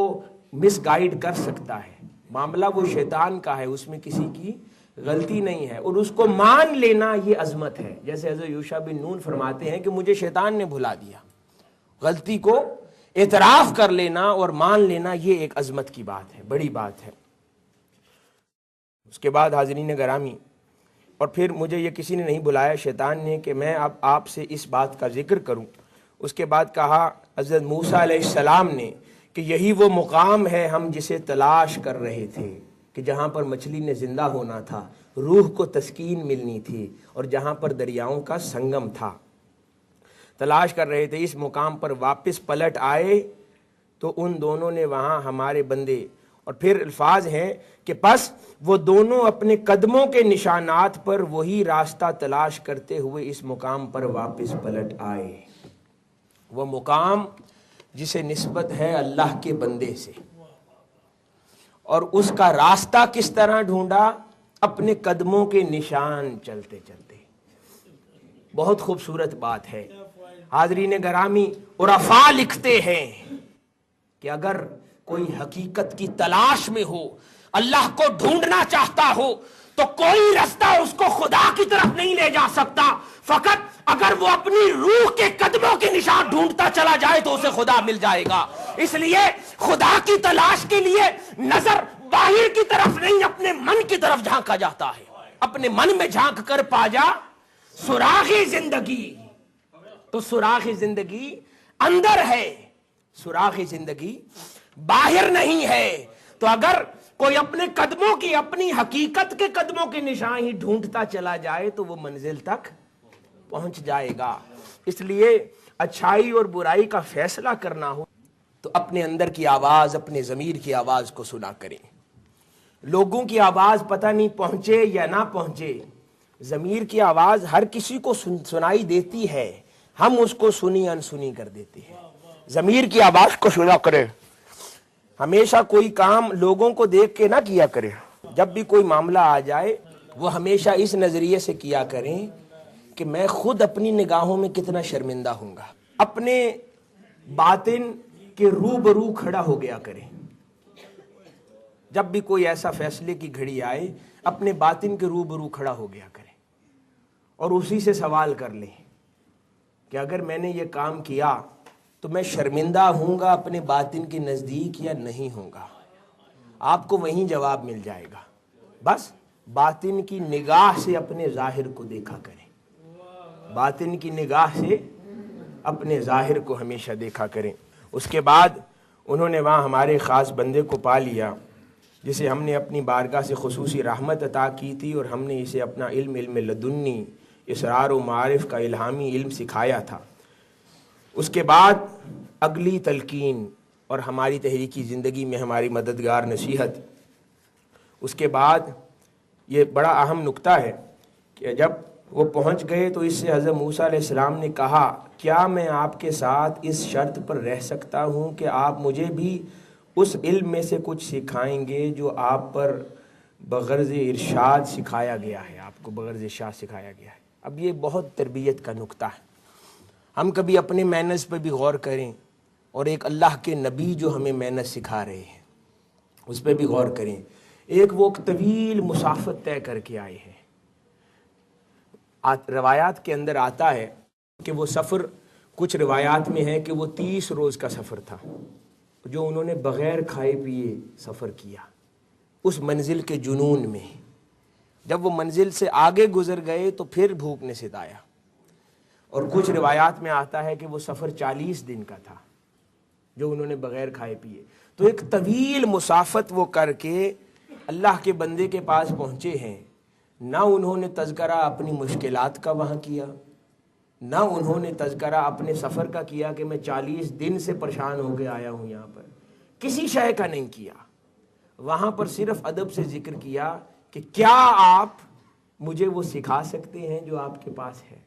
مس گائیڈ کر سکتا ہے۔ معاملہ وہ شیطان کا ہے، اس میں کسی کی غلطی نہیں ہے، اور اس کو مان لینا یہ عظمت ہے۔ جیسے حضرت یوشع بن نون فرماتے ہیں کہ مجھے شیطان نے بھلا دیا، غلطی کو اعتراف کر لینا اور مان لینا یہ ایک عظمت کی بات ہے، بڑی بات ہے۔ اس کے بعد حاضرین گرامی، اور پھر مجھے یہ کسی نے نہیں بلایا شیطان نے کہ میں اب آپ سے اس بات کا ذکر کروں۔ اس کے بعد کہا حضرت موسیٰ علیہ السلام نے کہ یہی وہ مقام ہے ہم جسے تلاش کر رہے تھے، کہ جہاں پر مچھلی نے زندہ ہونا تھا، روح کو تسکین ملنی تھی، اور جہاں پر دریاؤں کا سنگم تھا، تلاش کر رہے تھے۔ اس مقام پر واپس پلٹ آئے تو ان دونوں نے وہاں ہمارے بندے، اور پھر الفاظ ہیں کہ پس وہ دونوں اپنے قدموں کے نشانات پر وہی راستہ تلاش کرتے ہوئے اس مقام پر واپس پلٹ آئے۔ وہ مقام جسے نسبت ہے اللہ کے بندے سے، اور اس کا راستہ کس طرح ڈھونڈا؟ اپنے قدموں کے نشان چلتے چلتے۔ بہت خوبصورت بات ہے۔ حاضرین گرامی، عرفاء لکھتے ہیں کہ اگر کوئی حقیقت کی تلاش میں ہو، اللہ کو ڈھونڈنا چاہتا ہو، تو کوئی رستہ اس کو خدا کی طرف نہیں لے جا سکتا، فقط اگر وہ اپنی روح کے قدموں کے نشان ڈھونڈتا چلا جائے تو اسے خدا مل جائے گا۔ اس لیے خدا کی تلاش کے لیے نظر باہر کی طرف نہیں، اپنے من کی طرف جھانکا جاتا ہے۔ اپنے من میں جھانک کر پا جا سراغ زندگی، تو سراغ زندگی اندر ہے، سراغ زندگی باہر نہیں ہے۔ تو اگر کوئی اپنے قدموں کی، اپنی حقیقت کے قدموں کے نشان ہی ڈھونڈتا چلا جائے تو وہ منزل تک پہنچ جائے گا۔ اس لیے اچھائی اور برائی کا فیصلہ کرنا ہو تو اپنے اندر کی آواز، اپنے ضمیر کی آواز کو سنا کریں۔ لوگوں کی آواز پتہ نہیں پہنچے یا نہ پہنچے، ضمیر کی آواز ہر کسی کو سنائی دیتی ہے، ہم اس کو سنی انسنی کر دیتے ہیں۔ ضمیر کی آواز کو سنا کرے، ہمیشہ کوئی کام لوگوں کو دیکھ کے نہ کیا کرے۔ جب بھی کوئی معاملہ آ جائے وہ ہمیشہ اس نظریے سے کیا کریں کہ میں خود اپنی نگاہوں میں کتنا شرمندہ ہوں گا، اپنے باطن کے روبرو کھڑا ہو گیا کریں۔ جب بھی کوئی ایسا فیصلے کی گھڑی آئے اپنے باطن کے روبرو کھڑا ہو گیا کریں اور اسی سے سوال کر لیں کہ اگر میں نے یہ کام کیا تو میں شرمندہ ہوں گا اپنے باطن کے نزدیک یا نہیں ہوں گا؟ آپ کو وہیں جواب مل جائے گا۔ بس باطن کی نگاہ سے اپنے ظاہر کو دیکھا کریں، باطن کی نگاہ سے اپنے ظاہر کو ہمیشہ دیکھا کریں۔ اس کے بعد انہوں نے وہاں ہمارے خاص بندے کو پا لیا جسے ہم نے اپنی بارگاہ سے خصوصی رحمت عطا کی تھی، اور ہم نے اسے اپنا علم لدنی، اسرار و معارف کا الہامی علم سکھایا تھا۔ اس کے بعد اگلی تلقین اور ہماری تحریکی زندگی میں ہماری مددگار نصیحت، اس کے بعد یہ بڑا اہم نکتہ ہے کہ جب وہ پہنچ گئے تو اس سے حضرت موسیٰ علیہ السلام نے کہا کیا میں آپ کے ساتھ اس شرط پر رہ سکتا ہوں کہ آپ مجھے بھی اس علم میں سے کچھ سکھائیں گے جو آپ پر بغرض ارشاد سکھایا گیا ہے، آپ کو بغرض ارشاد سکھایا گیا ہے۔ اب یہ بہت تربیت کا نکتہ ہے، ہم کبھی اپنے مینرز پہ بھی غور کریں اور ایک اللہ کے نبی جو ہمیں مینرز سکھا رہے ہیں اس پہ بھی غور کریں۔ ایک وہ طویل مسافت طے کر کے آئے ہیں، روایات کے اندر آتا ہے کہ وہ سفر، کچھ روایات میں ہے کہ وہ 30 روز کا سفر تھا جو انہوں نے بغیر کھائے پیے سفر کیا اس منزل کے جنون میں۔ جب وہ منزل سے آگے گزر گئے تو پھر بھوک نے ستایا، اور کچھ روایات میں آتا ہے کہ وہ سفر 40 دن کا تھا جو انہوں نے بغیر کھائے پیے۔ تو ایک طویل مسافت وہ کر کے اللہ کے بندے کے پاس پہنچے ہیں، نہ انہوں نے تذکرہ اپنی مشکلات کا وہاں کیا، نہ انہوں نے تذکرہ اپنے سفر کا کیا کہ میں 40 دن سے پریشان ہو کے آیا ہوں یہاں پر، کسی شے کا نہیں کیا۔ وہاں پر صرف ادب سے ذکر کیا کہ کیا آپ مجھے وہ سکھا سکتے ہیں جو آپ کے پاس ہے۔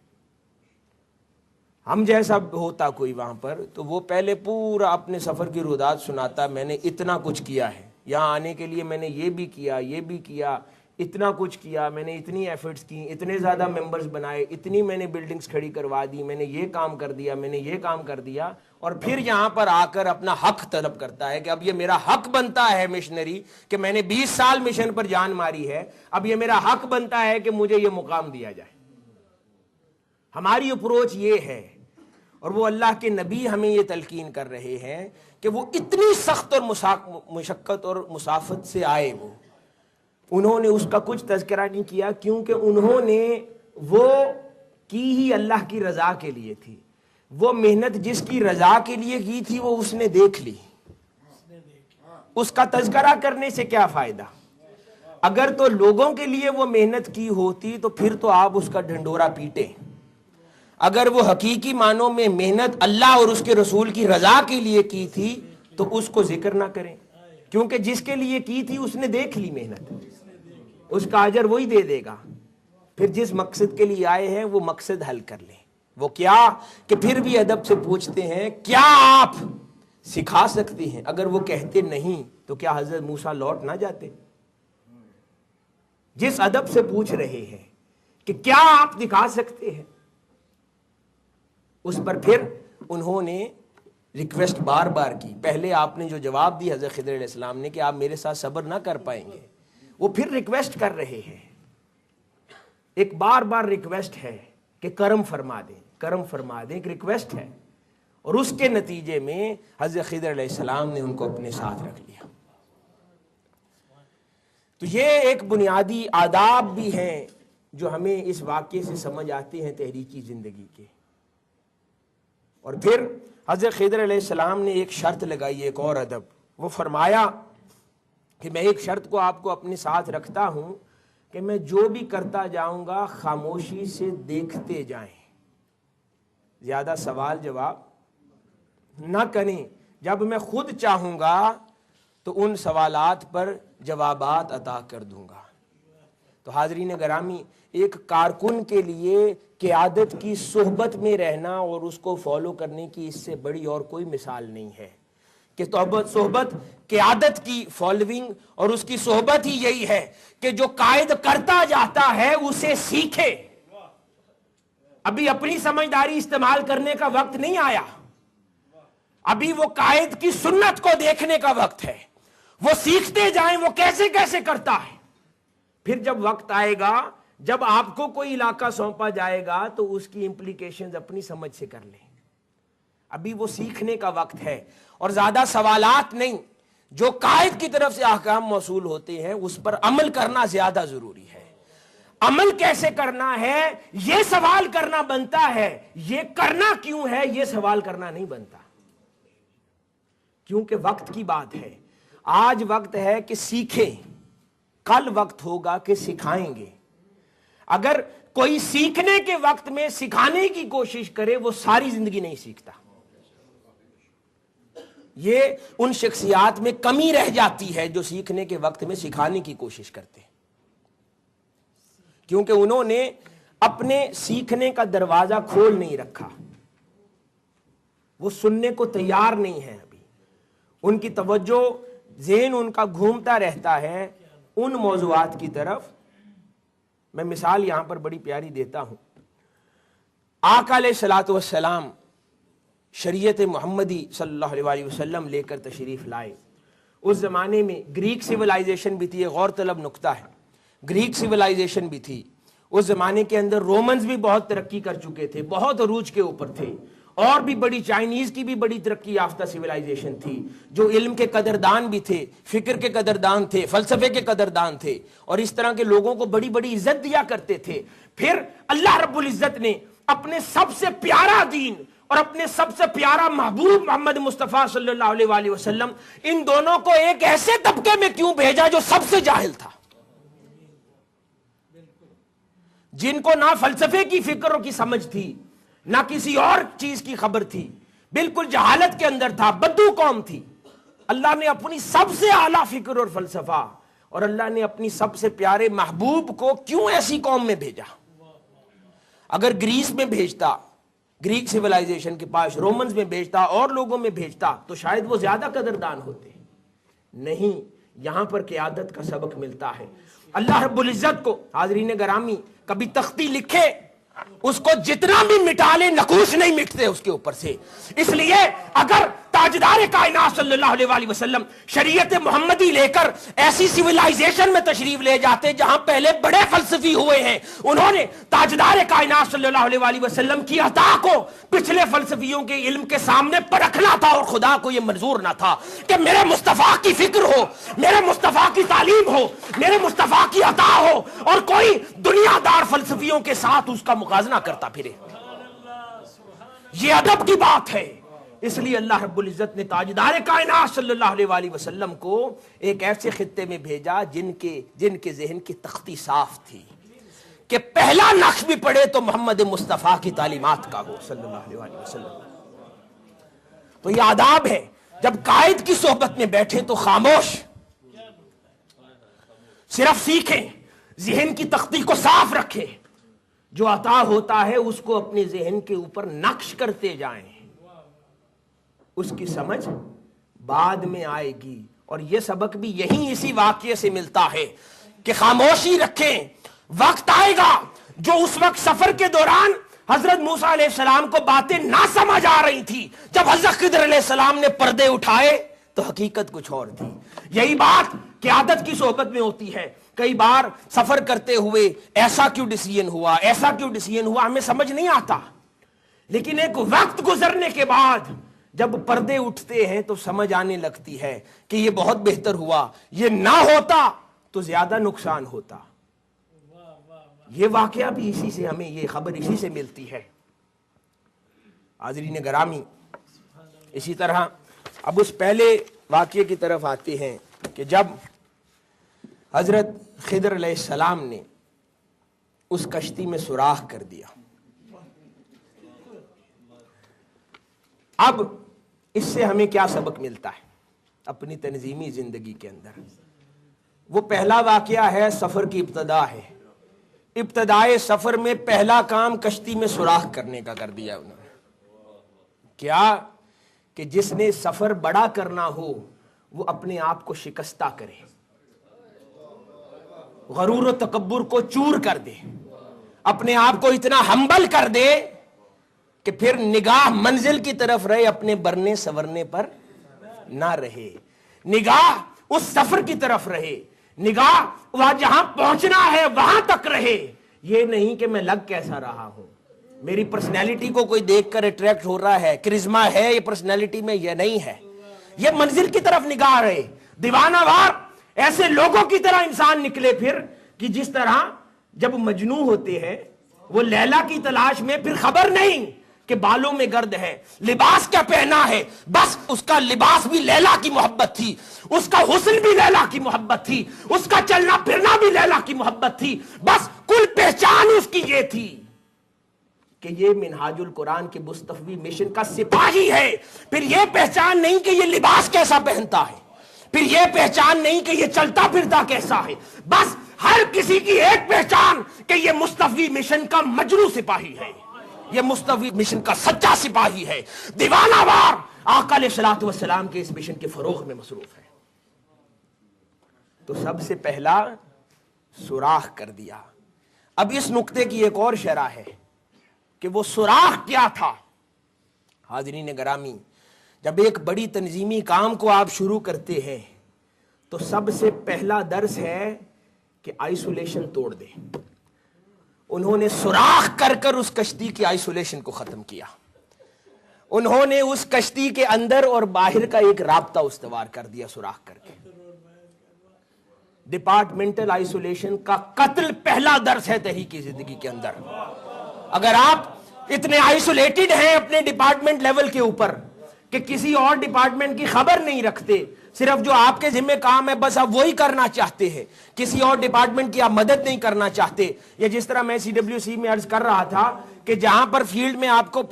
ہم جیسا ہوتا کوئی وہاں پر تو وہ پہلے پورا اپنے سفر کی رودات سناتا، میں نے اتنا کچھ کیا ہے، یہاں آنے کے لیے میں نے یہ بھی کیا، یہ بھی کیا، اتنا کچھ کیا، میں نے اتنی ایفرٹس کی، اتنے زیادہ ممبرز بنائے، اتنی میں نے بلڈنگز کھڑی کروا دی، میں نے یہ کام کر دیا، میں نے یہ کام کر دیا، اور پھر یہاں پر آ کر اپنا حق طلب کرتا ہے کہ اب یہ میرا حق بنتا ہے مشنری کہ میں نے 20 سال مشن پر جان ماری ہے، اب یہ میرا حق بنتا ہے کہ مجھے یہ مقام دیا جائے۔ ہماری اپروچ یہ ہے، اور وہ اللہ کے نبی ہمیں یہ تلقین کر رہے ہیں کہ وہ اتنی سخت اور مشقت اور مسافت سے آئے، انہوں نے اس کا کچھ تذکرہ نہیں کیا کیونکہ انہوں نے وہ کی ہی اللہ کی رضا کے لیے تھی، وہ محنت جس کی رضا کے لیے کی تھی وہ اس نے دیکھ لی، اس کا تذکرہ کرنے سے کیا فائدہ؟ اگر تو لوگوں کے لیے وہ محنت کی ہوتی تو پھر تو آپ اس کا ڈھنڈورا پیٹیں، اگر وہ حقیقی معنوں میں محنت اللہ اور اس کے رسول کی رضا کے لیے کی تھی تو اس کو ذکر نہ کریں، کیونکہ جس کے لیے کی تھی اس نے دیکھ لی محنت، اس کا اجر وہی دے دے گا۔ پھر جس مقصد کے لیے آئے ہیں وہ مقصد حل کر لیں۔ وہ کیا کہ پھر بھی ادب سے پوچھتے ہیں کیا آپ سکھا سکتے ہیں؟ اگر وہ کہتے نہیں تو کیا حضرت موسیٰ لوٹ نہ جاتے؟ جس ادب سے پوچھ رہے ہیں کہ کیا آپ دکھا سکتے ہیں، اس پر پھر انہوں نے ریکویسٹ بار بار کی۔ پہلے آپ نے جو جواب دی حضرت خضر علیہ السلام نے کہ آپ میرے ساتھ صبر نہ کر پائیں گے، وہ پھر ریکویسٹ کر رہے ہیں، ایک بار بار ریکویسٹ ہے کہ کرم فرما دیں، کرم فرما دیں، ایک ریکویسٹ ہے، اور اس کے نتیجے میں حضرت خضر علیہ السلام نے ان کو اپنے ساتھ رکھ لیا۔ تو یہ ایک بنیادی آداب بھی ہیں جو ہمیں اس واقعے سے سمجھ آتے ہیں تحریکی زندگی کے۔ اور پھر حضرت خضر علیہ السلام نے ایک شرط لگائی، ایک اور ادب، وہ فرمایا کہ میں ایک شرط کو آپ کو اپنے ساتھ رکھتا ہوں کہ میں جو بھی کرتا جاؤں گا خاموشی سے دیکھتے جائیں، زیادہ سوال جواب نہ کریں، جب میں خود چاہوں گا تو ان سوالات پر جوابات عطا کر دوں گا۔ تو حاضرین گرامی، ایک کارکن کے لیے قیادت کی صحبت میں رہنا اور اس کو فالو کرنے کی اس سے بڑی اور کوئی مثال نہیں ہے کہ صحبت قیادت کی فالوئنگ اور اس کی صحبت ہی یہی ہے کہ جو قائد کرتا جاتا ہے اسے سیکھے۔ ابھی اپنی سمجھداری استعمال کرنے کا وقت نہیں آیا، ابھی وہ قائد کی سنت کو دیکھنے کا وقت ہے، وہ سیکھتے جائیں وہ کیسے کیسے کرتا ہے۔ پھر جب وقت آئے گا، جب آپ کو کوئی علاقہ سونپا جائے گا تو اس کی امپلیکیشنز اپنی سمجھ سے کر لیں۔ ابھی وہ سیکھنے کا وقت ہے، اور زیادہ سوالات نہیں، جو قائد کی طرف سے احکام موصول ہوتے ہیں اس پر عمل کرنا زیادہ ضروری ہے۔ عمل کیسے کرنا ہے یہ سوال کرنا بنتا ہے، یہ کرنا کیوں ہے یہ سوال کرنا نہیں بنتا، کیونکہ وقت کی بات ہے۔ آج وقت ہے کہ سیکھیں، کل وقت ہوگا کہ سکھائیں گے۔ اگر کوئی سیکھنے کے وقت میں سکھانے کی کوشش کرے وہ ساری زندگی نہیں سیکھتا۔ یہ ان شخصیات میں کمی رہ جاتی ہے جو سیکھنے کے وقت میں سکھانے کی کوشش کرتے ہیں، کیونکہ انہوں نے اپنے سیکھنے کا دروازہ کھول نہیں رکھا، وہ سننے کو تیار نہیں ہے۔ ابھی ان کی توجہ، ذہن ان کا گھومتا رہتا ہے ان موضوعات کی طرف۔ میں مثال یہاں پر بڑی پیاری دیتا ہوں۔ آقا علیہ الصلوۃ والسلام شریعت محمدی صلی اللہ علیہ وسلم لے کر تشریف لائے۔ اس زمانے میں گریک سیولائزیشن بھی تھی، یہ غور طلب نکتہ ہے، گریک سیولائزیشن بھی تھی اس زمانے کے اندر۔ رومنز بھی بہت ترقی کر چکے تھے، بہت عروج کے اوپر تھے، اور بھی بڑی چائنیز کی بھی بڑی ترقی یافتہ سیولائزیشن تھی، جو علم کے قدردان بھی تھے، فکر کے قدردان تھے، فلسفے کے قدردان تھے، اور اس طرح کے لوگوں کو بڑی بڑی عزت دیا کرتے تھے۔ پھر اللہ رب العزت نے اپنے سب سے پیارا دین اور اپنے سب سے پیارا محبوب محمد مصطفیٰ صلی اللہ علیہ وآلہ وسلم، ان دونوں کو ایک ایسے طبقے میں کیوں بھیجا جو سب سے جاہل تھا، جن کو نہ فلسفے کی فکر کی سمجھ تھی، نہ کسی اور چیز کی خبر تھی، بالکل جہالت کے اندر تھا، بدو قوم تھی۔ اللہ نے اپنی سب سے اعلیٰ فکر اور فلسفہ، اور اللہ نے اپنی سب سے پیارے محبوب کو کیوں ایسی قوم میں بھیجا؟ اگر گریس میں بھیجتا، گریک سیولائزیشن کے پاس، رومنز میں بھیجتا، اور لوگوں میں بھیجتا، تو شاید وہ زیادہ قدردان ہوتے۔ نہیں، یہاں پر قیادت کا سبق ملتا ہے۔ اللہ رب العزت کو، حاضرین گرامی، کبھی تختی لکھے اس کو جتنا بھی مٹا لے نقوش نہیں مٹتے اس کے اوپر سے۔ اس لیے اگر تاجدار کائنات صلی اللہ علیہ وآلہ وسلم شریعت محمدی لے کر ایسی سیولائزیشن میں تشریف لے جاتے جہاں پہلے بڑے فلسفی ہوئے ہیں، انہوں نے تاجدار کائنات صلی اللہ علیہ وآلہ وسلم کی عطا کو پچھلے فلسفیوں کے علم کے سامنے پرکھنا تھا، اور خدا کو یہ منظور نہ تھا کہ میرے مصطفیٰ کی فکر ہو، میرے مصطفیٰ کی تعلیم ہو، میرے مصطفیٰ کی عطا ہو، اور کوئی دنیا دار فلسفیوں کے ساتھ اس کا موازنہ کرتا پھرے۔ یہ ادب کی بات ہے۔ اس لیے اللہ رب العزت نے تاجدار کائنات صلی اللہ علیہ وآلہ وسلم کو ایک ایسے خطے میں بھیجا جن کے ذہن کی تختی صاف تھی کہ پہلا نقش بھی پڑے تو محمد مصطفیٰ کی تعلیمات کا ہو صلی اللہ علیہ وآلہ وسلم۔ تو یہ آداب ہے، جب قائد کی صحبت میں بیٹھے تو خاموش، صرف سیکھیں، ذہن کی تختی کو صاف رکھیں، جو عطا ہوتا ہے اس کو اپنے ذہن کے اوپر نقش کرتے جائیں، اس کی سمجھ بعد میں آئے گی۔ اور یہ سبق بھی یہی اسی واقعے سے ملتا ہے کہ خاموشی رکھیں، وقت آئے گا جو اس وقت سفر کے دوران حضرت موسیٰ علیہ السلام کو باتیں نہ سمجھ آ رہی تھی، جب حضرت خضر علیہ السلام نے پردے اٹھائے تو حقیقت کچھ اور تھی۔ یہی بات قیادت کی صحبت میں ہوتی ہے۔ کئی بار سفر کرتے ہوئے ایسا کیوں ڈیسیژن ہوا، ایسا کیوں ڈیسیژن ہوا، ہمیں سمجھ نہیں آتا، لیکن ایک وقت گزرنے کے بعد جب پردے اٹھتے ہیں تو سمجھ آنے لگتی ہے کہ یہ بہت بہتر ہوا، یہ نہ ہوتا تو زیادہ نقصان ہوتا۔ یہ واقعہ بھی اسی سے، ہمیں یہ خبر اسی سے ملتی ہے۔ حاضرین گرامی، اسی طرح اب اس پہلے واقعے کی طرف آتے ہیں کہ جب حضرت خضر علیہ السلام نے اس کشتی میں سوراخ کر دیا، اب اس سے ہمیں کیا سبق ملتا ہے اپنی تنظیمی زندگی کے اندر؟ وہ پہلا واقعہ ہے سفر کی ابتدا ہے. ابتدائے سفر میں پہلا کام کشتی میں سوراخ کرنے کا کر دیا انہوں نے. کیا کہ جس نے سفر بڑا کرنا ہو وہ اپنے آپ کو شکستہ کرے, غرور و تکبر کو چور کر دے, اپنے آپ کو اتنا ہمبل کر دے کہ پھر نگاہ منزل کی طرف رہے, اپنے برنے سورنے پر نہ رہے, نگاہ اس سفر کی طرف رہے, نگاہ وہاں جہاں پہنچنا ہے وہاں تک رہے. یہ نہیں کہ میں لگ کیسا رہا ہوں, میری پرسنالٹی کو کوئی دیکھ کر اٹریکٹ ہو رہا ہے, کرزما ہے یہ پرسنالٹی میں, یہ نہیں ہے. یہ منزل کی طرف نگاہ رہے. دیوانہ وار ایسے لوگوں کی طرح انسان نکلے پھر کہ جس طرح جب مجنوں ہوتے ہیں وہ لیلا کی تلاش میں, پھر خبر نہیں کہ بالوں میں گرد ہے, لباس کیا پہنا ہے, بس اس کا لباس بھی لیلا کی محبت تھی, اس کا حسن بھی لیلا کی محبت تھی, اس کا چلنا پھرنا بھی لیلا کی محبت تھی, بس کل پہچان اس کی یہ تھی کہ یہ منہاج القرآن کے مصطفی مشن کا سپاہی ہے. پھر یہ پہچان نہیں کہ یہ لباس کیسا پہنتا ہے, پھر یہ پہچان نہیں کہ یہ چلتا پھرتا کیسا ہے, بس ہر کسی کی ایک پہچان کہ یہ مصطفی مشن کا مجروح سپاہی ہے, یہ مصطفی مشن کا سچا سپاہی ہے. دیوانہ وار آقا علیہ الصلوۃ والسلام کے اس مشن کے فروغ میں مصروف ہے. تو سب سے پہلا سوراخ کر دیا. اب اس نقطے کی ایک اور شرح ہے کہ وہ سوراخ کیا تھا. حاضرین گرامی, جب ایک بڑی تنظیمی کام کو آپ شروع کرتے ہیں تو سب سے پہلا درس ہے کہ آئسولیشن توڑ دیں. انہوں نے سوراخ کر کر اس کشتی کی آئسولیشن کو ختم کیا. انہوں نے اس کشتی کے اندر اور باہر کا ایک رابطہ استوار کر دیا سوراخ کر کے. ڈپارٹمنٹل آئسولیشن کا قتل پہلا درس ہے تحریکی زندگی کے اندر. اگر آپ اتنے آئسولیٹڈ ہیں اپنے ڈپارٹمنٹ لیول کے اوپر کہ کسی اور ڈپارٹمنٹ کی خبر نہیں رکھتے, صرف جو آپ کے ذمہ کام ہے بس آپ وہی کرنا چاہتے ہیں, کسی اور ڈپارٹمنٹ کی آپ مدد نہیں کرنا چاہتے, یا جس طرح میں CWC میں عرض کر رہا تھا کہ جہاں پر فیلڈ میں آپ کو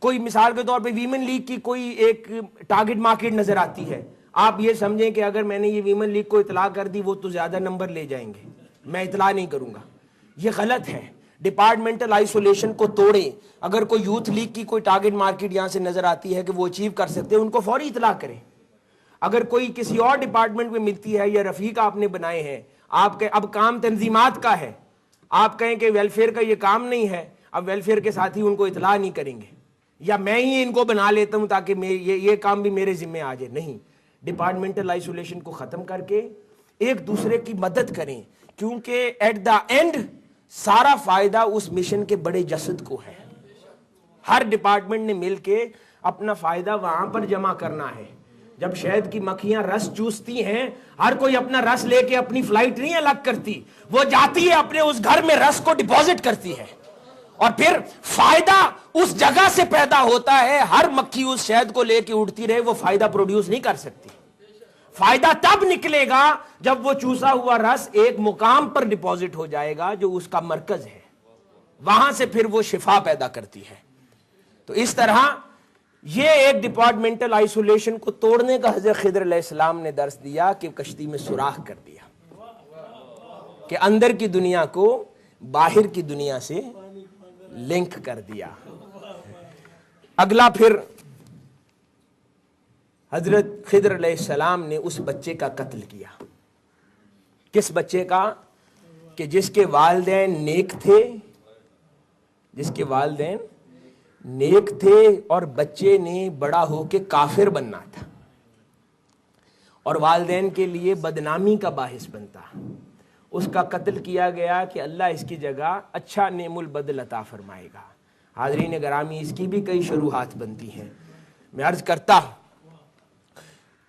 کوئی مثال کے طور پہ ویمن لیگ کی کوئی ایک ٹارگٹ مارکیٹ نظر آتی ہے, آپ یہ سمجھیں کہ اگر میں نے یہ ویمن لیگ کو اطلاع کر دی وہ تو زیادہ نمبر لے جائیں گے, میں اطلاع نہیں کروں گا. یہ غلط ہے. ڈپارٹمنٹل آئسولیشن کو توڑیں. اگر کوئی یوتھ لیگ کی کوئی ٹارگٹ مارکیٹ یہاں سے نظر آتی ہے کہ وہ اچیو کر سکتے ہیں, ان کو فوری اطلاع کریں. اگر کوئی کسی اور ڈپارٹمنٹ میں ملتی ہے یا رفیق آپ نے بنائے ہیں, آپ کے اب کام تنظیمات کا ہے, آپ کہیں کہ ویلفیئر کا یہ کام نہیں ہے, اب ویلفیئر کے ساتھی ان کو اطلاع نہیں کریں گے, یا میں ہی ان کو بنا لیتا ہوں تاکہ یہ کام بھی میرے ذمہ آ جائے. نہیں, ڈپارٹمنٹل آئسولیشن کو ختم کر کے ایک دوسرے کی مدد کریں, کیونکہ ایٹ دا اینڈ سارا فائدہ اس مشن کے بڑے جسد کو ہے. ہر ڈپارٹمنٹ نے مل کے اپنا فائدہ وہاں پر جمع کرنا ہے. جب شہد کی مکھیاں رس چوستی ہیں, ہر کوئی اپنا رس لے کے اپنی فلائٹ نہیں الگ کرتی, وہ جاتی ہے اپنے اس گھر میں رس کو ڈپوزٹ کرتی ہے, اور پھر فائدہ اس جگہ سے پیدا ہوتا ہے. ہر مکھی اس شہد کو لے کے اڑتی رہے, وہ فائدہ پروڈیوس نہیں کر سکتی. فائدہ تب نکلے گا جب وہ چوسا ہوا رس ایک مقام پر ڈپوزٹ ہو جائے گا جو اس کا مرکز ہے, وہاں سے پھر وہ شفا پیدا کرتی ہے. تو اس طرح یہ ایک ڈپارٹمنٹل آئسولیشن کو توڑنے کا حضرت خضر علیہ السلام نے درس دیا کہ کشتی میں سوراخ کر دیا کہ اندر کی دنیا کو باہر کی دنیا سے لنک کر دیا. اگلا پھر حضرت خضر علیہ السلام نے اس بچے کا قتل کیا. کس بچے کا؟ کہ جس کے والدین نیک تھے, جس کے والدین نیک تھے اور بچے نے بڑا ہو کے کافر بننا تھا اور والدین کے لیے بدنامی کا باعث بنتا. اس کا قتل کیا گیا کہ اللہ اس کی جگہ اچھا نعم البدل عطا فرمائے گا. حاضرین گرامی, اس کی بھی کئی شروحات بنتی ہیں. میں عرض کرتا ہوں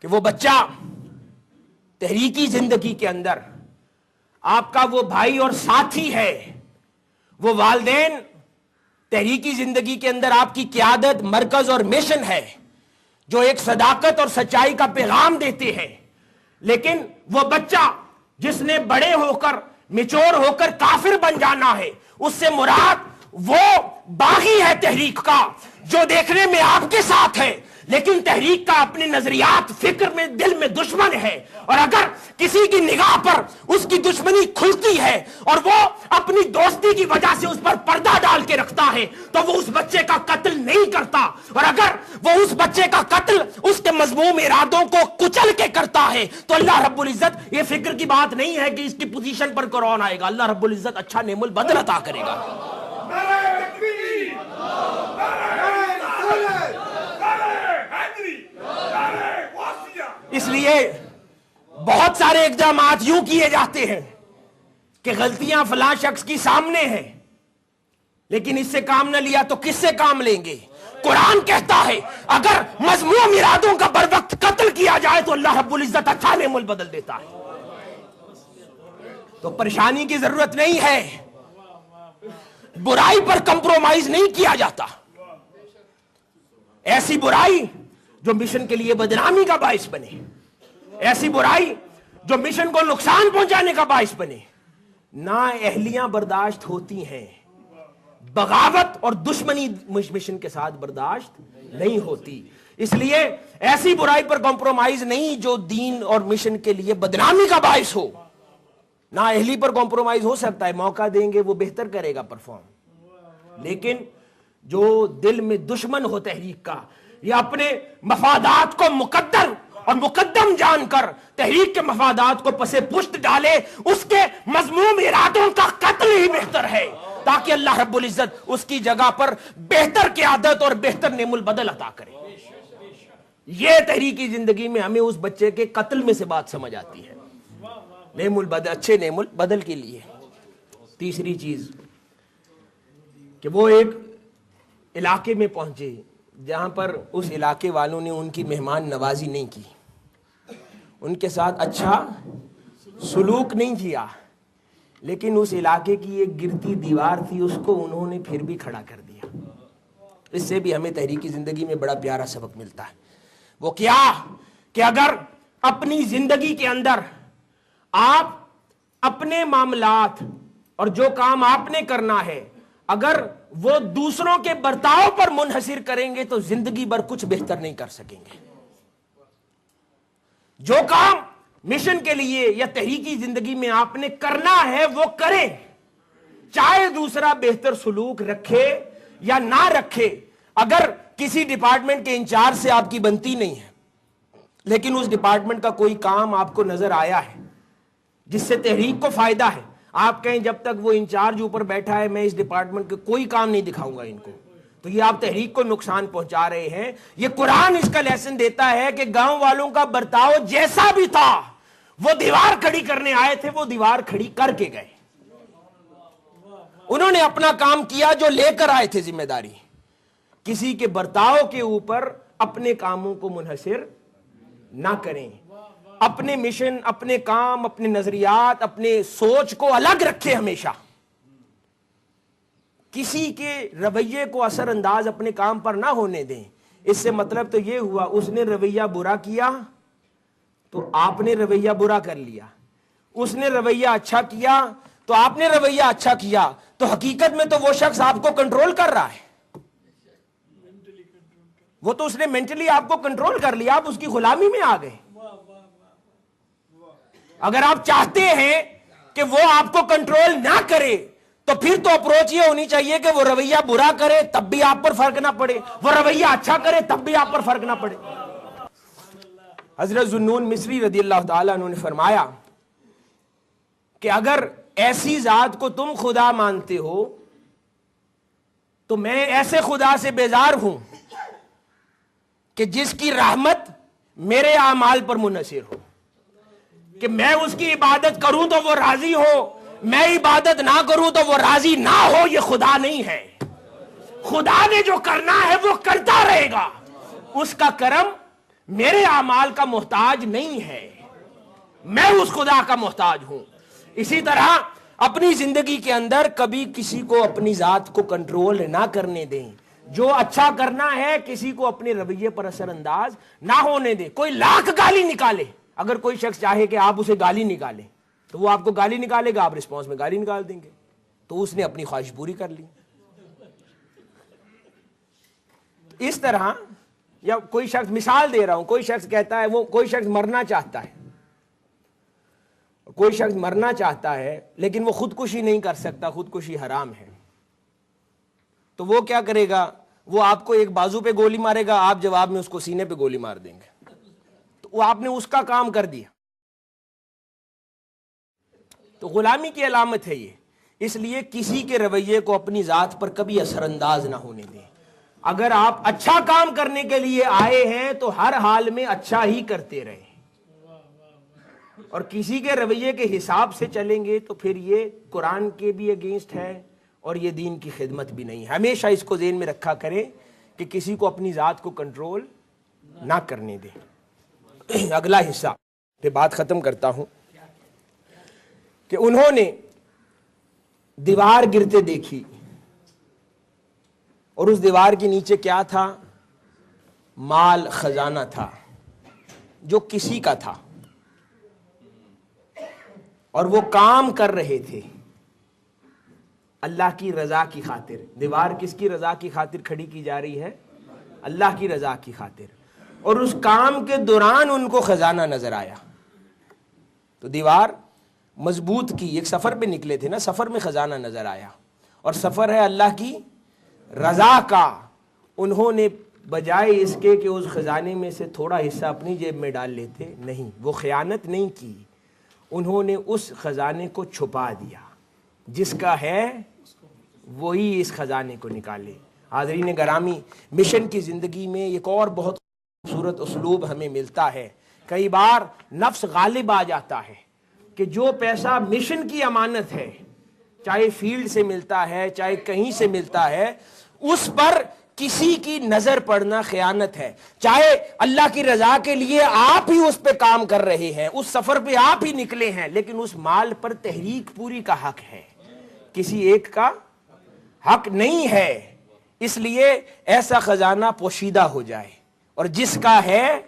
کہ وہ بچہ تحریکی زندگی کے اندر آپ کا وہ بھائی اور ساتھی ہے, وہ والدین تحریکی زندگی کے اندر آپ کی قیادت, مرکز اور مشن ہے جو ایک صداقت اور سچائی کا پیغام دیتے ہیں. لیکن وہ بچہ جس نے بڑے ہو کر میچور ہو کر کافر بن جانا ہے, اس سے مراد وہ باغی ہے تحریک کا جو دیکھنے میں آپ کے ساتھ ہے لیکن تحریک کا اپنے نظریات فکر میں دل میں دشمن ہے، اور اگر کسی کی نگاہ پر اس کی دشمنی کھلتی ہے اور وہ اپنی دوستی کی وجہ سے اس پر پردہ ڈال کے رکھتا ہے تو وہ اس بچے کا قتل نہیں کرتا، اور اگر وہ اس بچے کا قتل اس کے مذموم ارادوں کو کچل کے کرتا ہے تو اللہ رب العزت، یہ فکر کی بات نہیں ہے کہ اس کی پوزیشن پر کون آئے گا، اللہ رب العزت اچھا نعم البدل عطا کرے گا۔ اس لیے بہت سارے اقدامات یوں کیے جاتے ہیں کہ غلطیاں فلاں شخص کی سامنے ہیں، لیکن اس سے کام نہ لیا تو کس سے کام لیں گے؟ قرآن کہتا ہے اگر مذموم ارادوں کا بر وقت قتل کیا جائے تو اللہ رب العزت اچھا نعم البدل دیتا ہے۔ تو پریشانی کی ضرورت نہیں ہے، برائی پر کمپرومائز نہیں کیا جاتا، ایسی برائی جو مشن کے لیے بدنامی کا باعث بنے، ایسی برائی جو مشن کو نقصان پہنچانے کا باعث بنے، نااہلیاں برداشت ہوتی ہیں، بغاوت اور دشمنی مشن کے ساتھ برداشت نہیں ہوتی۔ اس لیے ایسی برائی پر کمپرومائز نہیں جو دین اور مشن کے لیے بدنامی کا باعث ہو۔ نااہلی پر کمپرومائز ہو سکتا ہے، موقع دیں گے وہ بہتر کرے گا پرفارم، لیکن جو دل میں دشمن ہو تحریک کا، یا اپنے مفادات کو مقدر اور مقدم جان کر تحریک کے مفادات کو پسے پشت ڈالے، اس کے مذموم ارادوں کا قتل ہی بہتر ہے، تاکہ اللہ رب العزت اس کی جگہ پر بہتر قیادت اور بہتر نعم البدل عطا کرے۔ یہ تحریکی زندگی میں ہمیں اس بچے کے قتل میں سے بات سمجھ آتی ہے، نعم البدل، اچھے نعم البدل کے لیے۔ تیسری چیز کہ وہ ایک علاقے میں پہنچے جہاں پر اس علاقے والوں نے ان کی مہمان نوازی نہیں کی، ان کے ساتھ اچھا سلوک نہیں کیا، لیکن اس علاقے کی ایک گرتی دیوار تھی، اس کو انہوں نے پھر بھی کھڑا کر دیا۔ اس سے بھی ہمیں تحریکی زندگی میں بڑا پیارا سبق ملتا ہے۔ وہ کیا کہ اگر اپنی زندگی کے اندر آپ اپنے معاملات اور جو کام آپ نے کرنا ہے اگر وہ دوسروں کے برتاؤ پر منحصر کریں گے تو زندگی بھر کچھ بہتر نہیں کر سکیں گے۔ جو کام مشن کے لیے یا تحریکی زندگی میں آپ نے کرنا ہے وہ کریں، چاہے دوسرا بہتر سلوک رکھے یا نہ رکھے۔ اگر کسی ڈپارٹمنٹ کے انچارج سے آپ کی بنتی نہیں ہے، لیکن اس ڈپارٹمنٹ کا کوئی کام آپ کو نظر آیا ہے جس سے تحریک کو فائدہ ہے، آپ کہیں جب تک وہ انچارج اوپر بیٹھا ہے میں اس ڈپارٹمنٹ کے کوئی کام نہیں دکھاؤں گا ان کو، تو یہ آپ تحریک کو نقصان پہنچا رہے ہیں۔ یہ قرآن اس کا لیسن دیتا ہے کہ گاؤں والوں کا برتاؤ جیسا بھی تھا، وہ دیوار کھڑی کرنے آئے تھے، وہ دیوار کھڑی کر کے گئے، انہوں نے اپنا کام کیا جو لے کر آئے تھے ذمہ داری۔ کسی کے برتاؤ کے اوپر اپنے کاموں کو منحصر نہ کریں، اپنے مشن، اپنے کام، اپنے نظریات، اپنے سوچ کو الگ رکھے، ہمیشہ کسی کے رویے کو اثر انداز اپنے کام پر نہ ہونے دیں۔ اس سے مطلب تو یہ ہوا اس نے رویہ برا کیا تو آپ نے رویہ برا کر لیا، اس نے رویہ اچھا کیا تو آپ نے رویہ اچھا کیا، تو حقیقت میں تو وہ شخص آپ کو کنٹرول کر رہا ہے، وہ تو اس نے مینٹلی آپ کو کنٹرول کر لیا، آپ اس کی غلامی میں آ گئے۔ اگر آپ چاہتے ہیں کہ وہ آپ کو کنٹرول نہ کرے تو پھر تو اپروچ یہ ہونی چاہیے کہ وہ رویہ برا کرے تب بھی آپ پر فرق نہ پڑے، وہ رویہ اچھا کرے تب بھی آپ پر فرق نہ پڑے۔ حضرت ذوالنون مصری رضی اللہ تعالیٰ عنہ نے فرمایا کہ اگر ایسی ذات کو تم خدا مانتے ہو تو میں ایسے خدا سے بیزار ہوں کہ جس کی رحمت میرے اعمال پر منحصر ہو، کہ میں اس کی عبادت کروں تو وہ راضی ہو، میں عبادت نہ کروں تو وہ راضی نہ ہو۔ یہ خدا نہیں ہے، خدا نے جو کرنا ہے وہ کرتا رہے گا، اس کا کرم میرے اعمال کا محتاج نہیں ہے، میں اس خدا کا محتاج ہوں۔ اسی طرح اپنی زندگی کے اندر کبھی کسی کو اپنی ذات کو کنٹرول نہ کرنے دیں، جو اچھا کرنا ہے کسی کو اپنے رویے پر اثر انداز نہ ہونے دیں۔ کوئی لاکھ گالی نکالے، اگر کوئی شخص چاہے کہ آپ اسے گالی نکالیں تو وہ آپ کو گالی نکالے گا، آپ رسپانس میں گالی نکال دیں گے، تو اس نے اپنی خواہش پوری کر لی۔ اس طرح یا کوئی شخص، مثال دے رہا ہوں، کوئی شخص کہتا ہے، وہ کوئی شخص مرنا چاہتا ہے، کوئی شخص مرنا چاہتا ہے لیکن وہ خودکشی نہیں کر سکتا، خودکشی حرام ہے، تو وہ کیا کرے گا؟ وہ آپ کو ایک بازو پہ گولی مارے گا، آپ جواب میں اس کو سینے پہ گولی مار دیں گے، تو وہ آپ نے اس کا کام کر دیا۔ تو غلامی کی علامت ہے یہ، اس لیے کسی کے رویے کو اپنی ذات پر کبھی اثر انداز نہ ہونے دیں۔ اگر آپ اچھا کام کرنے کے لیے آئے ہیں تو ہر حال میں اچھا ہی کرتے رہیں، اور کسی کے رویے کے حساب سے چلیں گے تو پھر یہ قرآن کے بھی اگینسٹ ہے اور یہ دین کی خدمت بھی نہیں ہے۔ ہمیشہ اس کو ذہن میں رکھا کریں کہ کسی کو اپنی ذات کو کنٹرول نہ کرنے دیں۔ اگلا حصہ پہ بات ختم کرتا ہوں کہ انہوں نے دیوار گرتے دیکھی، اور اس دیوار کے نیچے کیا تھا؟ مال، خزانہ تھا جو کسی کا تھا، اور وہ کام کر رہے تھے اللہ کی رضا کی خاطر۔ دیوار کس کی رضا کی خاطر کھڑی کی جا رہی ہے؟ اللہ کی رضا کی خاطر، اور اس کام کے دوران ان کو خزانہ نظر آیا۔ تو دیوار مضبوط کی، ایک سفر پہ نکلے تھے نا، سفر میں خزانہ نظر آیا، اور سفر ہے اللہ کی رضا کا۔ انہوں نے بجائے اس کے کہ اس خزانے میں سے تھوڑا حصہ اپنی جیب میں ڈال لیتے، نہیں، وہ خیانت نہیں کی، انہوں نے اس خزانے کو چھپا دیا۔ جس کا ہے وہی اس خزانے کو نکالے۔ حاضرین گرامی، مشن کی زندگی میں ایک اور بہت خوبصورت اسلوب ہمیں ملتا ہے۔ کئی بار نفس غالب آ جاتا ہے کہ جو پیسہ مشن کی امانت ہے، چاہے فیلڈ سے ملتا ہے چاہے کہیں سے ملتا ہے، اس پر کسی کی نظر پڑنا خیانت ہے۔ چاہے اللہ کی رضا کے لیے آپ ہی اس پہ کام کر رہے ہیں، اس سفر پہ آپ ہی نکلے ہیں، لیکن اس مال پر تحریک پوری کا حق ہے، کسی ایک کا حق نہیں ہے۔ اس لیے ایسا خزانہ پوشیدہ ہو جائے اور جس کا ہے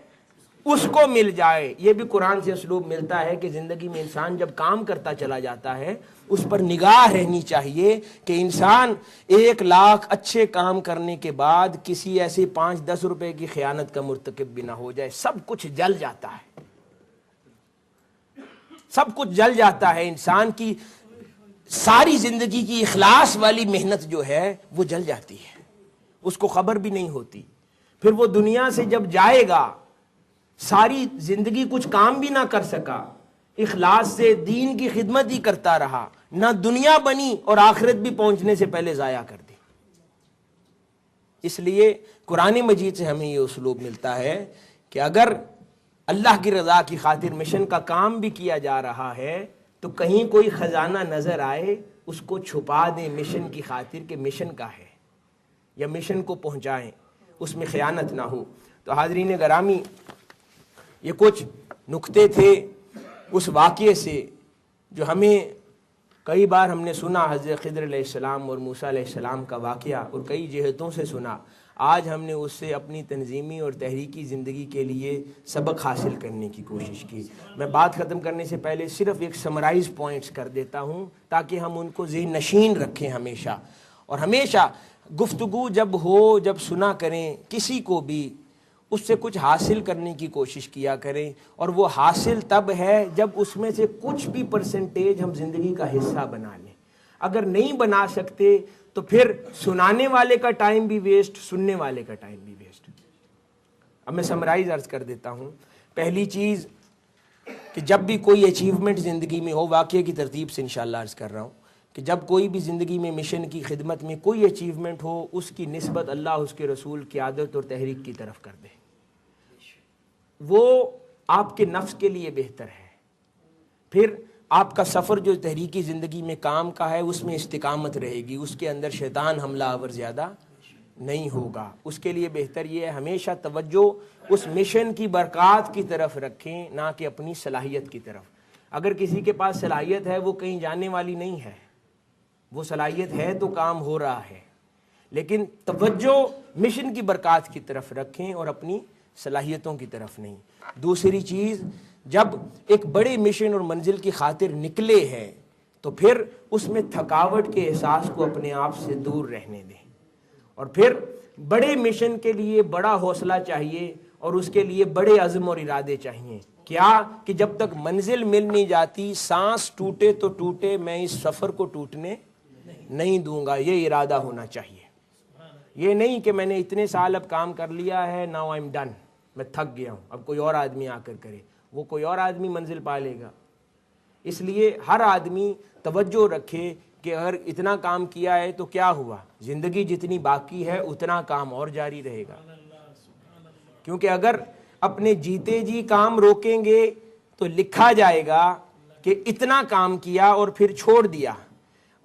اس کو مل جائے۔ یہ بھی قرآن سے اسلوب ملتا ہے کہ زندگی میں انسان جب کام کرتا چلا جاتا ہے اس پر نگاہ رہنی چاہیے کہ انسان 1,00,000 اچھے کام کرنے کے بعد کسی ایسے 5-10 روپے کی خیانت کا مرتکب بھی نہ ہو جائے۔ سب کچھ جل جاتا ہے، سب کچھ جل جاتا ہے، انسان کی ساری زندگی کی اخلاص والی محنت جو ہے وہ جل جاتی ہے، اس کو خبر بھی نہیں ہوتی۔ پھر وہ دنیا سے جب جائے گا، ساری زندگی کچھ کام بھی نہ کر سکا، اخلاص سے دین کی خدمت ہی کرتا رہا، نہ دنیا بنی اور آخرت بھی پہنچنے سے پہلے ضائع کر دی۔ اس لیے قرآن مجید سے ہمیں یہ اسلوب ملتا ہے کہ اگر اللہ کی رضا کی خاطر مشن کا کام بھی کیا جا رہا ہے تو کہیں کوئی خزانہ نظر آئے اس کو چھپا دیں مشن کی خاطر کہ مشن کا ہے، یا مشن کو پہنچائیں، اس میں خیانت نہ ہو۔ تو حاضرین گرامی، یہ کچھ نکتے تھے اس واقعے سے جو ہمیں کئی بار ہم نے سنا، حضرت خضر علیہ السلام اور موسیٰ علیہ السلام کا واقعہ، اور کئی جہتوں سے سنا۔ آج ہم نے اس سے اپنی تنظیمی اور تحریکی زندگی کے لیے سبق حاصل کرنے کی کوشش کی۔ میں بات ختم کرنے سے پہلے صرف ایک سمرائز پوائنٹس کر دیتا ہوں تاکہ ہم ان کو ذہن نشین رکھیں ہمیشہ، اور ہمیشہ گفتگو جب ہو، جب سنا کریں کسی کو بھی، اس سے کچھ حاصل کرنے کی کوشش کیا کریں، اور وہ حاصل تب ہے جب اس میں سے کچھ بھی پرسنٹیج ہم زندگی کا حصہ بنا لیں۔ اگر نہیں بنا سکتے تو پھر سنانے والے کا ٹائم بھی ویسٹ، سننے والے کا ٹائم بھی ویسٹ۔ اب میں سمرائز عرض کر دیتا ہوں۔ پہلی چیز کہ جب بھی کوئی اچیومنٹ زندگی میں ہو، واقعے کی ترتیب سے انشاءاللہ عرض کر رہا ہوں کہ جب کوئی بھی زندگی میں مشن کی خدمت میں کوئی اچیومنٹ ہو، اس کی نسبت اللہ، اس کے رسول کی عادت اور تحریک کی طرف کر دیں۔ وہ آپ کے نفس کے لیے بہتر ہے۔ پھر آپ کا سفر جو تحریکی زندگی میں کام کا ہے اس میں استقامت رہے گی، اس کے اندر شیطان حملہ آور زیادہ نہیں ہوگا۔ اس کے لیے بہتر یہ ہے ہمیشہ توجہ اس مشن کی برکات کی طرف رکھیں، نہ کہ اپنی صلاحیت کی طرف۔ اگر کسی کے پاس صلاحیت ہے وہ کہیں جانے والی نہیں ہے، وہ صلاحیت ہے تو کام ہو رہا ہے، لیکن توجہ مشن کی برکات کی طرف رکھیں اور اپنی صلاحیتوں کی طرف نہیں۔ دوسری چیز، جب ایک بڑے مشن اور منزل کی خاطر نکلے ہیں تو پھر اس میں تھکاوٹ کے احساس کو اپنے آپ سے دور رہنے دیں، اور پھر بڑے مشن کے لیے بڑا حوصلہ چاہیے اور اس کے لیے بڑے عزم اور ارادے چاہیے. کیا کہ جب تک منزل مل نہیں جاتی، سانس ٹوٹے تو ٹوٹے، میں اس سفر کو ٹوٹنے نہیں دوں گا. یہ ارادہ ہونا چاہیے. یہ نہیں کہ میں نے اتنے سال اب کام کر لیا ہے، ناؤ آئی ایم ڈن، میں تھک گیا ہوں، اب کوئی اور آدمی آ کر کرے. وہ کوئی اور آدمی منزل پا لے گا. اس لیے ہر آدمی توجہ رکھے کہ اگر اتنا کام کیا ہے تو کیا ہوا، زندگی جتنی باقی ہے اتنا کام اور جاری رہے گا. کیونکہ اگر اپنے جیتے جی کام روکیں گے تو لکھا جائے گا کہ اتنا کام کیا اور پھر چھوڑ دیا.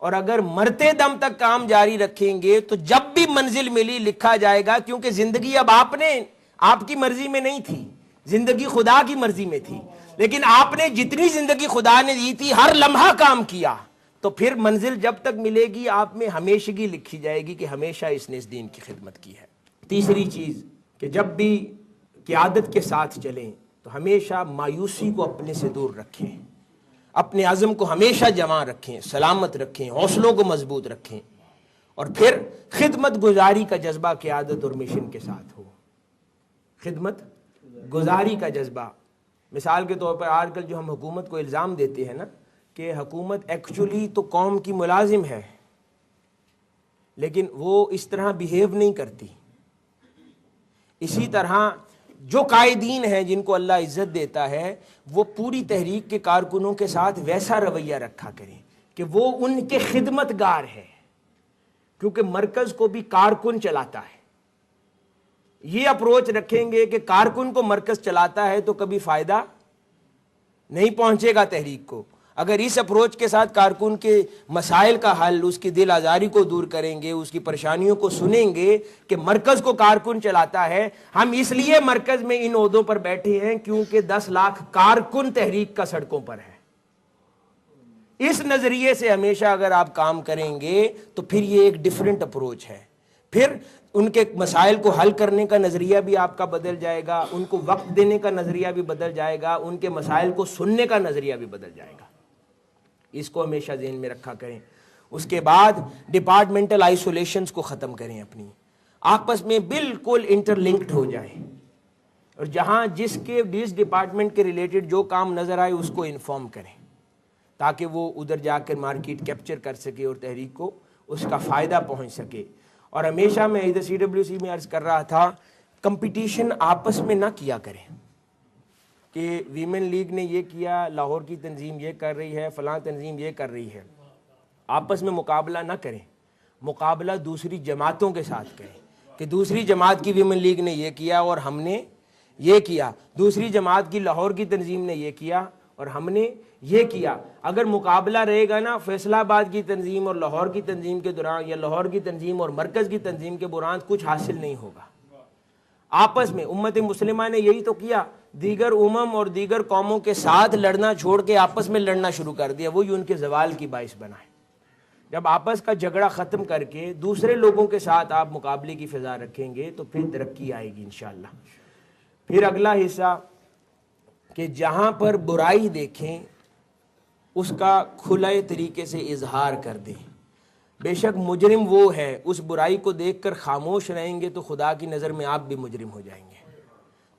اور اگر مرتے دم تک کام جاری رکھیں گے تو جب بھی منزل ملی لکھا جائے گا، کیونکہ زندگی اب آپ کی مرضی میں نہیں تھی، زندگی خدا کی مرضی میں تھی. لیکن آپ نے جتنی زندگی خدا نے دی تھی ہر لمحہ کام کیا، تو پھر منزل جب تک ملے گی آپ میں ہمیشگی لکھی جائے گی کہ ہمیشہ اس نے اس دین کی خدمت کی ہے. تیسری چیز کہ جب بھی قیادت کے ساتھ چلیں تو ہمیشہ مایوسی کو اپنے سے دور رکھیں، اپنے عزم کو ہمیشہ جمع رکھیں، سلامت رکھیں، حوصلوں کو مضبوط رکھیں، اور پھر خدمت گزاری کا جذبہ قیادت اور مشن کے ساتھ ہو. خدمت گزاری کا جذبہ. مثال کے طور پر آج کل جو ہم حکومت کو الزام دیتے ہیں نا کہ حکومت ایکچولی تو قوم کی ملازم ہے، لیکن وہ اس طرح بیہیو نہیں کرتی. اسی طرح جو قائدین ہیں جن کو اللہ عزت دیتا ہے وہ پوری تحریک کے کارکنوں کے ساتھ ویسا رویہ رکھا کریں کہ وہ ان کے خدمت گار ہے، کیونکہ مرکز کو بھی کارکن چلاتا ہے. یہ اپروچ رکھیں گے کہ کارکن کو مرکز چلاتا ہے تو کبھی فائدہ نہیں پہنچے گا تحریک کو. اگر اس اپروچ کے ساتھ کارکن کے مسائل کا حل، اس کی دل آزاری کو دور کریں گے، اس کی پریشانیوں کو سنیں گے کہ مرکز کو کارکن چلاتا ہے، ہم اس لیے مرکز میں ان عہدوں پر بیٹھے ہیں کیونکہ 10 لاکھ کارکن تحریک کا سڑکوں پر ہے. اس نظریے سے ہمیشہ اگر آپ کام کریں گے تو پھر یہ ایک ڈیفرنٹ اپروچ ہے. پھر ان کے مسائل کو حل کرنے کا نظریہ بھی آپ کا بدل جائے گا، ان کو وقت دینے کا نظریہ بھی بدل جائے گا، ان کے مسائل کو سننے کا نظریہ بھی بدل جائے گا. اس کو ہمیشہ ذہن میں رکھا کریں. اس کے بعد ڈپارٹمنٹل آئسولیشنز کو ختم کریں، اپنی آپس میں بالکل انٹر لنکڈ ہو جائیں، اور جہاں جس ڈپارٹمنٹ کے ریلیٹڈ جو کام نظر آئے اس کو انفارم کریں تاکہ وہ ادھر جا کر مارکیٹ کیپچر کر سکے اور تحریک کو اس کا فائدہ پہنچ سکے. اور ہمیشہ میں ادھر CWC میں عرض کر رہا تھا، کمپٹیشن آپس میں نہ کیا کریں کہ ویمن لیگ نے یہ کیا، لاہور کی تنظیم یہ کر رہی ہے، فلاں تنظیم یہ کر رہی ہے. آپس میں مقابلہ نہ کریں، مقابلہ دوسری جماعتوں کے ساتھ کریں کہ دوسری جماعت کی ویمن لیگ نے یہ کیا اور ہم نے یہ کیا، دوسری جماعت کی لاہور کی تنظیم نے یہ کیا اور ہم نے یہ کیا. اگر مقابلہ رہے گا نا فیصلہ آباد کی تنظیم اور لاہور کی تنظیم کے دوران، یا لاہور کی تنظیم اور مرکز کی تنظیم کے دوران، کچھ حاصل نہیں ہوگا. آپس میں امت مسلمہ نے یہی تو کیا، دیگر امم اور دیگر قوموں کے ساتھ لڑنا چھوڑ کے آپس میں لڑنا شروع کر دیا، وہی ان کے زوال کی باعث بنا ہے. جب آپس کا جھگڑا ختم کر کے دوسرے لوگوں کے ساتھ آپ مقابلے کی فضا رکھیں گے تو پھر ترقی آئے گی انشاءاللہ. پھر اگلا حصہ کہ جہاں پر برائی دیکھیں اس کا کھلے طریقے سے اظہار کر دیں. بے شک مجرم وہ ہے، اس برائی کو دیکھ کر خاموش رہیں گے تو خدا کی نظر میں آپ بھی مجرم ہو جائیں گے.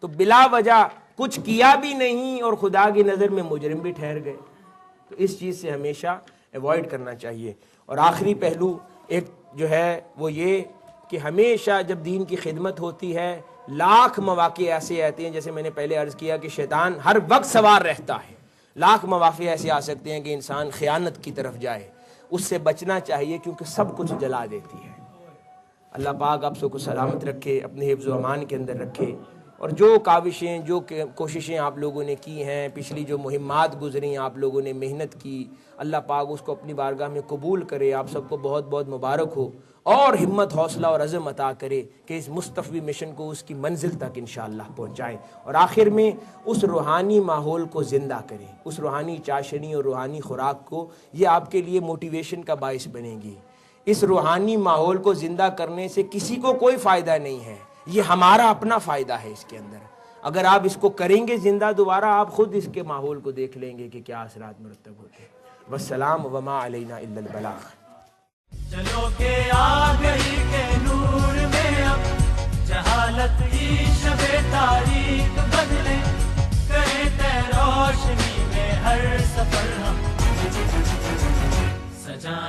تو بلا وجہ کچھ کیا بھی نہیں اور خدا کی نظر میں مجرم بھی ٹھہر گئے. تو اس چیز سے ہمیشہ ایوائڈ کرنا چاہیے. اور آخری پہلو ایک جو ہے وہ یہ کہ ہمیشہ جب دین کی خدمت ہوتی ہے لاکھ مواقع ایسے آتے ہیں، جیسے میں نے پہلے عرض کیا کہ شیطان ہر وقت سوار رہتا ہے. لاکھ مواقع ایسے آ سکتے ہیں کہ انسان خیانت کی طرف جائے، اس سے بچنا چاہیے کیونکہ سب کچھ جلا دیتی ہے. اللہ پاک آپ سب کو سلامت رکھے، اپنے حفظ و امان کے اندر رکھے. اور جو کاوشیں، جو کوششیں آپ لوگوں نے کی ہیں، پچھلی جو مہمات گزری آپ لوگوں نے محنت کی، اللہ پاک اس کو اپنی بارگاہ میں قبول کرے. آپ سب کو بہت بہت مبارک ہو اور ہمت، حوصلہ اور عزم عطا کرے کہ اس مصطفی مشن کو اس کی منزل تک انشاءاللہ پہنچائیں. اور آخر میں اس روحانی ماحول کو زندہ کریں، اس روحانی چاشنی اور روحانی خوراک کو، یہ آپ کے لیے موٹیویشن کا باعث بنے گی. اس روحانی ماحول کو زندہ کرنے سے کسی کو کوئی فائدہ نہیں ہے، یہ ہمارا اپنا فائدہ ہے اس کے اندر. اگر آپ اس کو کریں گے زندہ، دوبارہ آپ خود اس کے ماحول کو دیکھ لیں گے کہ کیا اثرات مرتب ہوتے ہیں. والسلام وما علینا الا البلاغ. چلو کہ آ گئی کے نور میں اب